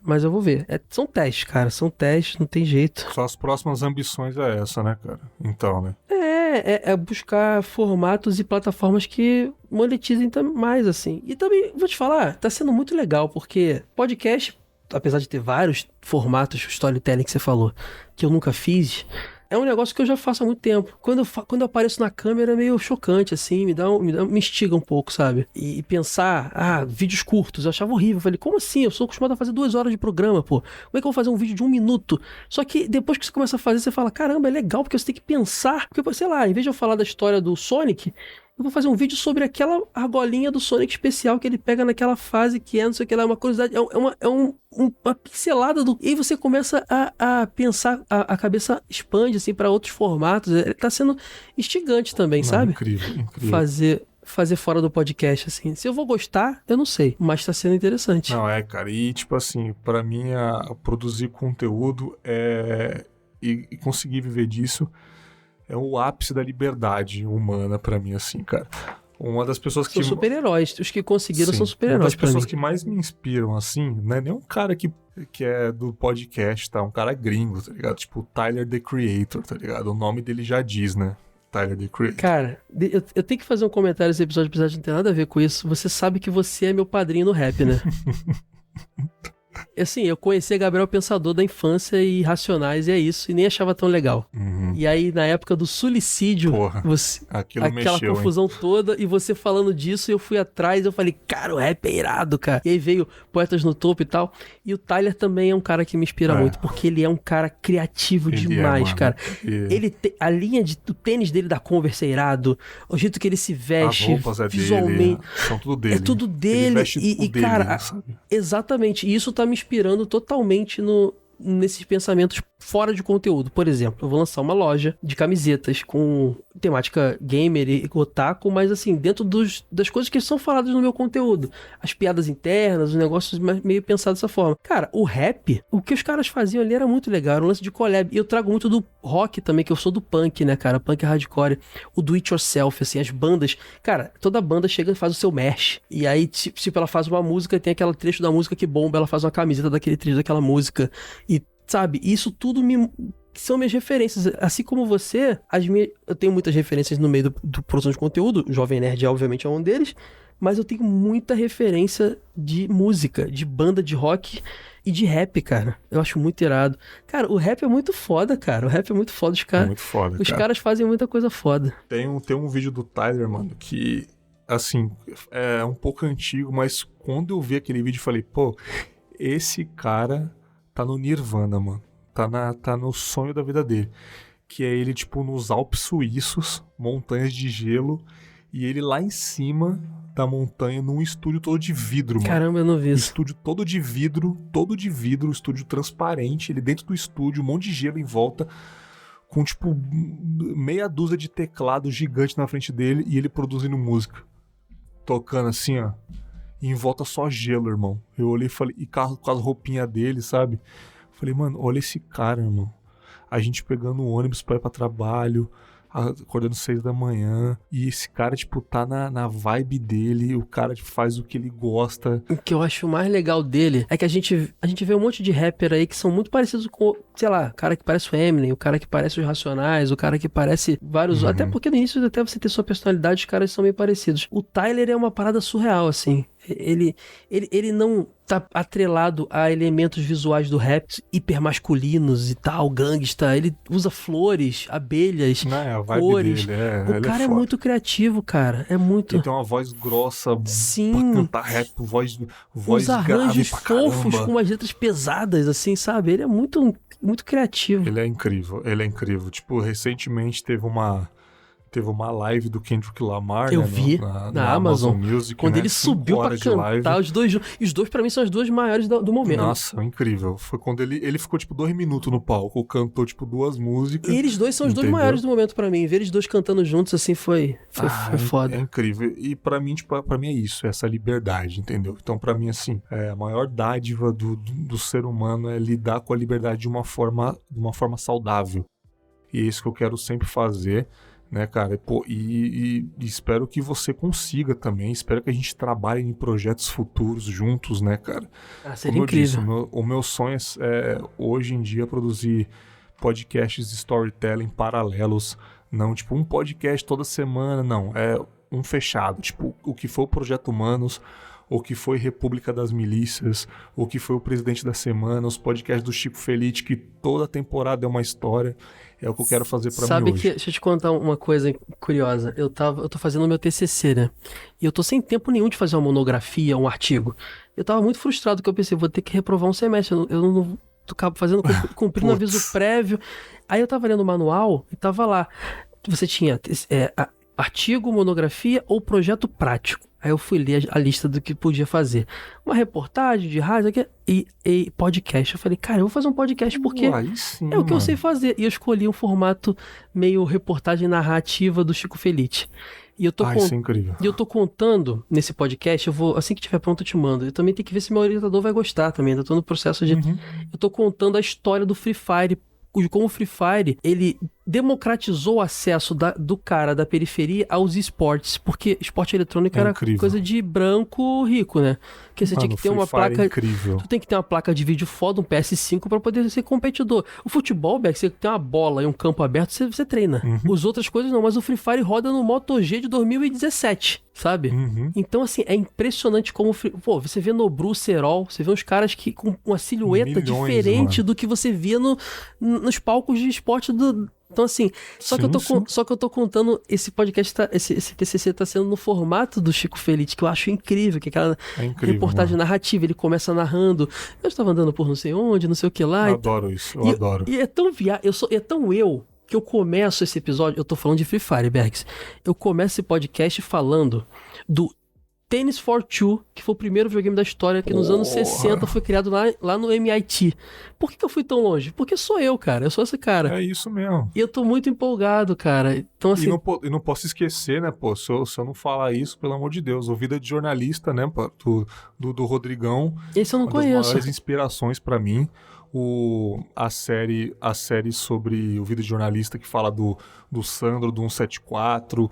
Mas eu vou ver. São testes, cara. São testes, não tem jeito. Só as próximas ambições é essa, né, cara? Então, né? É buscar formatos e plataformas que monetizem mais, assim. E também, vou te falar, tá sendo muito legal, porque podcast, apesar de ter vários formatos, storytelling que você falou, que eu nunca fiz... É um negócio que eu já faço há muito tempo. Quando eu apareço na câmera é meio chocante, assim, me instiga um pouco, sabe? E pensar, vídeos curtos, eu achava horrível. Eu falei, como assim? Eu sou acostumado a fazer 2 horas de programa, Como é que eu vou fazer um vídeo de 1 minuto? Só que depois que você começa a fazer, você fala, caramba, é legal, porque você tem que pensar. Porque, sei lá, em vez de eu falar da história do Sonic... Eu vou fazer um vídeo sobre aquela argolinha do Sonic especial que ele pega naquela fase que não sei o que lá, é uma curiosidade, uma pincelada do... E aí você começa a pensar, a cabeça expande, assim, para outros formatos. Tá sendo instigante também, sabe? Incrível. Fazer fora do podcast, assim. Se eu vou gostar, eu não sei, mas tá sendo interessante. Não, cara, e tipo assim, pra mim, produzir conteúdo e conseguir viver disso é o ápice da liberdade humana pra mim, assim, cara. Uma das pessoas que... São super-heróis. Os que conseguiram são super-heróis. Uma das pessoas que mais me inspiram, assim, não é nem um cara que é do podcast, tá? Um cara gringo, tá ligado? Tipo, Tyler, The Creator, tá ligado? O nome dele já diz, né? Tyler, The Creator. Cara, eu tenho que fazer um comentário nesse episódio, apesar de não ter nada a ver com isso. Você sabe que você é meu padrinho no rap, né? Assim, eu conheci Gabriel Pensador da infância e Racionais, e é isso, e nem achava tão legal. E aí, na época do suicídio, aquela mexeu, confusão toda, e você falando disso, eu fui atrás, eu falei, cara, o rap é irado, cara. E aí veio Poetas no Topo e tal. E o Tyler também é um cara que me inspira muito, porque ele é um cara criativo demais, cara. Ele a linha do tênis dele da Converse é irado, o jeito que ele se veste, as roupas visualmente. Dele, são tudo dele. É tudo dele. Ele veste tudo dele, cara, sabe? Exatamente. E isso tá me inspirando totalmente nesses pensamentos fora de conteúdo. Por exemplo, eu vou lançar uma loja de camisetas com temática gamer e otaku, mas assim, dentro das coisas que são faladas no meu conteúdo. As piadas internas, os negócios meio pensados dessa forma. Cara, o rap, o que os caras faziam ali era muito legal, era um lance de collab. E eu trago muito do rock também, que eu sou do punk, né, cara? Punk hardcore, o do it yourself, assim, as bandas. Cara, toda banda chega e faz o seu merch. E aí, tipo, ela faz uma música, tem aquele trecho da música que bomba, ela faz uma camiseta daquele trecho daquela música. E, sabe, isso tudo são minhas referências. Assim como você, eu tenho muitas referências no meio do produção de conteúdo. O Jovem Nerd, obviamente, é um deles. Mas eu tenho muita referência de música, de banda de rock e de rap, cara. Eu acho muito irado. Cara, o rap é muito foda, cara. O rap é muito foda. É muito foda, Os caras fazem muita coisa foda. Tem um vídeo do Tyler, mano, que, assim, é um pouco antigo, mas quando eu vi aquele vídeo, eu falei, pô, esse cara tá no Nirvana, mano. Tá no sonho da vida dele. Que é ele, tipo, nos Alpes suíços, montanhas de gelo, e ele lá em cima da montanha, num estúdio todo de vidro, mano. Caramba, eu não vi isso. Estúdio todo de vidro, estúdio transparente, ele dentro do estúdio, um monte de gelo em volta, com, tipo, meia dúzia de teclados gigantes na frente dele, e ele produzindo música. Tocando assim, ó. E em volta só gelo, irmão. Eu olhei e falei, com as roupinhas dele, sabe? Falei, mano, olha esse cara, irmão. A gente pegando o ônibus pra ir pra trabalho, acordando 6 da manhã, e esse cara, tipo, tá na vibe dele, o cara tipo, faz o que ele gosta. O que eu acho mais legal dele é que a gente vê um monte de rapper aí que são muito parecidos com, sei lá, o cara que parece o Eminem, o cara que parece os Racionais, o cara que parece vários... Até porque no início, até você ter sua personalidade, os caras são meio parecidos. O Tyler é uma parada surreal, assim. Ele não tá atrelado a elementos visuais do rap hipermasculinos e tal, gangsta. Ele usa flores, abelhas, a vibe cores. Dele, o cara é muito criativo, cara. É muito... Ele tem uma voz grossa, sim, pra cantar rap, voz uns arranjos fofos com umas letras pesadas, assim, sabe? Ele é muito, muito criativo. Ele é incrível. Tipo, recentemente teve uma live do Kendrick Lamar, eu né, vi na Amazon Music, quando ele subiu pra cantar os dois pra mim são as duas maiores do momento. Nossa, incrível. Foi quando ele ficou tipo 2 minutos no palco, cantou tipo 2 músicas. E eles dois são os dois maiores do momento pra mim. Ver eles dois cantando juntos assim foi foda. É incrível. E pra mim, tipo, pra mim é isso, essa liberdade, entendeu? Então pra mim, assim, a maior dádiva do ser humano é lidar com a liberdade de uma forma saudável. E é isso que eu quero sempre fazer, né, cara? Pô, e espero que você consiga também. Espero que a gente trabalhe em projetos futuros juntos, né, cara? Seria incrível. Disse, o meu sonho é hoje em dia produzir podcasts de storytelling paralelos. Não, tipo, um podcast toda semana, não. É um fechado. Tipo, o que foi o Projeto Humanos, o que foi República das Milícias, o que foi o Presidente da Semana, os podcasts do Chico Felitti, que toda temporada é uma história. É o que eu quero fazer pra mim hoje. Deixa eu te contar uma coisa curiosa. Eu tô fazendo meu TCC, né? E eu tô sem tempo nenhum de fazer uma monografia, um artigo. Eu tava muito frustrado, porque eu pensei, vou ter que reprovar um semestre. Eu não tô fazendo, cumprindo um aviso prévio. Aí eu tava lendo o manual e tava lá. Você tinha artigo, monografia ou projeto prático. Aí eu fui ler a lista do que podia fazer. Uma reportagem de rádio e podcast. Eu falei, cara, eu vou fazer um podcast porque é o que eu sei fazer. E eu escolhi um formato meio reportagem narrativa do Chico Felitti. E eu tô isso é incrível. E eu tô contando nesse podcast, eu vou, assim que tiver pronto eu te mando. Eu também tenho que ver se meu orientador vai gostar também. Eu tô no processo de... Eu tô contando a história do Free Fire, como o Free Fire, ele democratizou o acesso do cara da periferia aos esportes, porque esporte eletrônico era incrível. Coisa de branco rico, né? Porque você tinha que ter uma placa... incrível. Tu tem que ter uma placa de vídeo foda, um PS5 pra poder ser competidor. O futebol, Beck, você tem uma bola e um campo aberto, você treina. As outras coisas não, mas o Free Fire roda no Moto G de 2017, sabe? Então, assim, é impressionante como... Pô, você vê Nobru, Serol, você vê uns caras que com uma silhueta diferente do que você via nos palcos de esporte do... Então, assim, só que eu tô contando, esse podcast, esse TCC tá sendo no formato do Chico Feliz, que eu acho incrível, que é aquela reportagem narrativa, ele começa narrando, eu estava andando por não sei onde, não sei o que lá. Eu adoro isso, eu adoro. E é tão que eu começo esse episódio, eu tô falando de Free Fire, Bergs, eu começo esse podcast falando do Tennis for Two, que foi o primeiro videogame da história, que nos anos 60 foi criado lá no MIT. Por que eu fui tão longe? Porque sou eu, cara. Eu sou esse cara. É isso mesmo. E eu tô muito empolgado, cara. Então, assim... E não posso esquecer, né, pô, se eu não falar isso, pelo amor de Deus, o Vida de Jornalista, né, do Rodrigão. Esse eu não conheço. Uma das maiores inspirações pra mim. A série sobre o Vida de Jornalista, que fala do Sandro, do 174...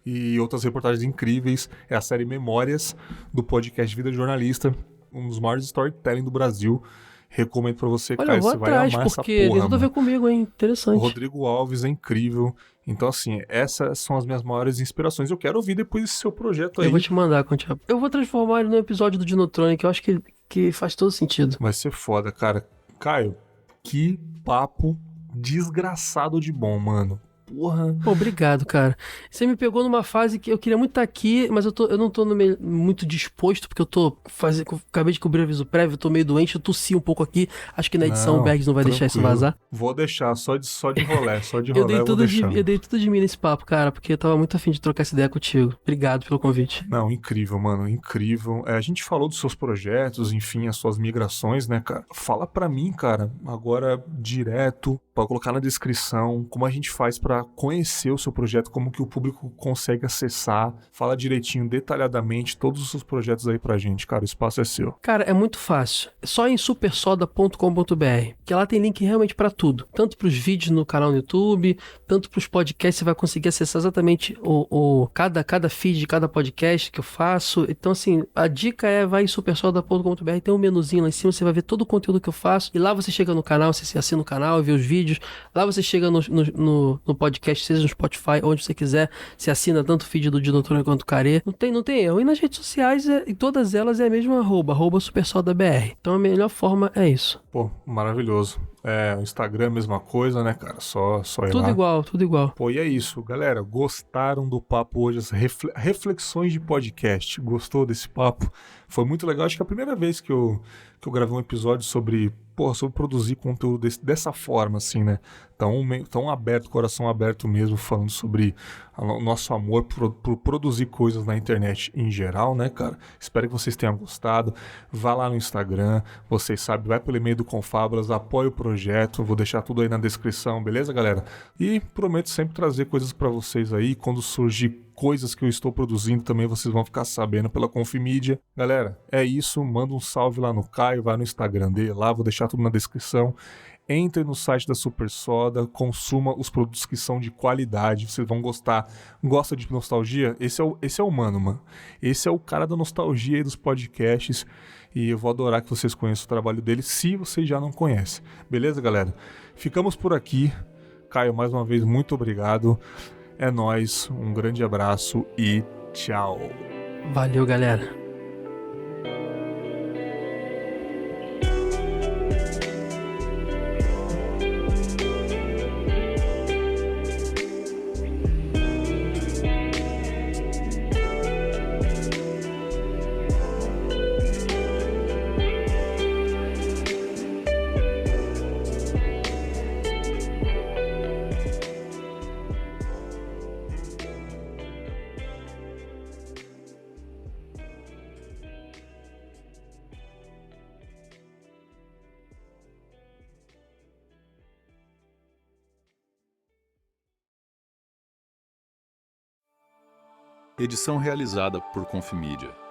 e outras reportagens incríveis. É a série Memórias, do podcast Vida de Jornalista, um dos maiores storytelling do Brasil. Recomendo pra você, Olha, cara, eu vou você vai atrás, amar essa porra, porque tem tudo a ver comigo, hein? Interessante. O Rodrigo Alves é incrível. Então, assim, essas são as minhas maiores inspirações. Eu quero ouvir depois esse seu projeto aí. Eu vou te mandar, Contiago. Eu vou transformar ele num episódio do Dinotronic, que eu acho que faz todo sentido. Vai ser foda, cara. Caio, que papo desgraçado de bom, mano. Porra. Pô, obrigado, cara. Você me pegou numa fase que eu queria muito estar aqui, mas eu não tô muito disposto, porque acabei de cobrir o aviso prévio, eu tô meio doente, eu tossi um pouco aqui. Acho que na edição o Bergs não vai deixar isso vazar. Vou deixar, só de rolé, eu dei tudo de mim nesse papo, cara, porque eu tava muito afim de trocar essa ideia contigo. Obrigado pelo convite. Não, incrível, mano, incrível. A gente falou dos seus projetos, enfim, as suas migrações, né, cara? Fala pra mim, cara, agora direto, pra colocar na descrição, como a gente faz pra conhecer o seu projeto, como que o público consegue acessar. Fala direitinho, detalhadamente, todos os seus projetos aí pra gente, cara, o espaço é seu. Cara, é muito fácil. É só em supersoda.com.br, que lá tem link realmente pra tudo. Tanto pros vídeos no canal no YouTube, tanto pros podcasts, você vai conseguir acessar exatamente cada feed de cada podcast que eu faço. Então, assim, a dica vai em supersoda.com.br, tem um menuzinho lá em cima, você vai ver todo o conteúdo que eu faço, e lá você chega no canal, você assina o canal, vê os vídeos, lá você chega no podcast, seja no Spotify, onde você quiser, você assina tanto o feed do Dinotronic quanto o Carê. Não tem erro. E nas redes sociais, em todas elas é a mesma @, supersodabr. Então a melhor forma é isso. Pô, maravilhoso. O Instagram, mesma coisa, né, cara? Só ir tudo lá. Tudo igual. Pô, e é isso, galera. Gostaram do papo hoje? As reflexões de podcast. Gostou desse papo? Foi muito legal. Acho que é a primeira vez que eu gravei um episódio sobre produzir conteúdo dessa forma, assim, né? Tão aberto, coração aberto mesmo, falando sobre o nosso amor por produzir coisas na internet em geral, né, cara? Espero que vocês tenham gostado. Vá lá no Instagram, vocês sabem, vai pelo e-mail do Confábulas, apoie o projeto, vou deixar tudo aí na descrição, beleza, galera? E prometo sempre trazer coisas pra vocês aí, quando surgir coisas que eu estou produzindo também vocês vão ficar sabendo pela Confimídia. Galera, é isso, manda um salve lá no Caio, vai no Instagram dele lá, vou deixar tudo na descrição. Entre no site da Super Soda, consuma os produtos que são de qualidade, vocês vão gostar. Gosta de nostalgia? Esse é o mano. Esse é o cara da nostalgia aí dos podcasts e eu vou adorar que vocês conheçam o trabalho dele, se vocês já não conhecem. Beleza, galera? Ficamos por aqui. Caio, mais uma vez, muito obrigado. É nóis, um grande abraço e tchau. Valeu, galera. Edição realizada por Confimídia.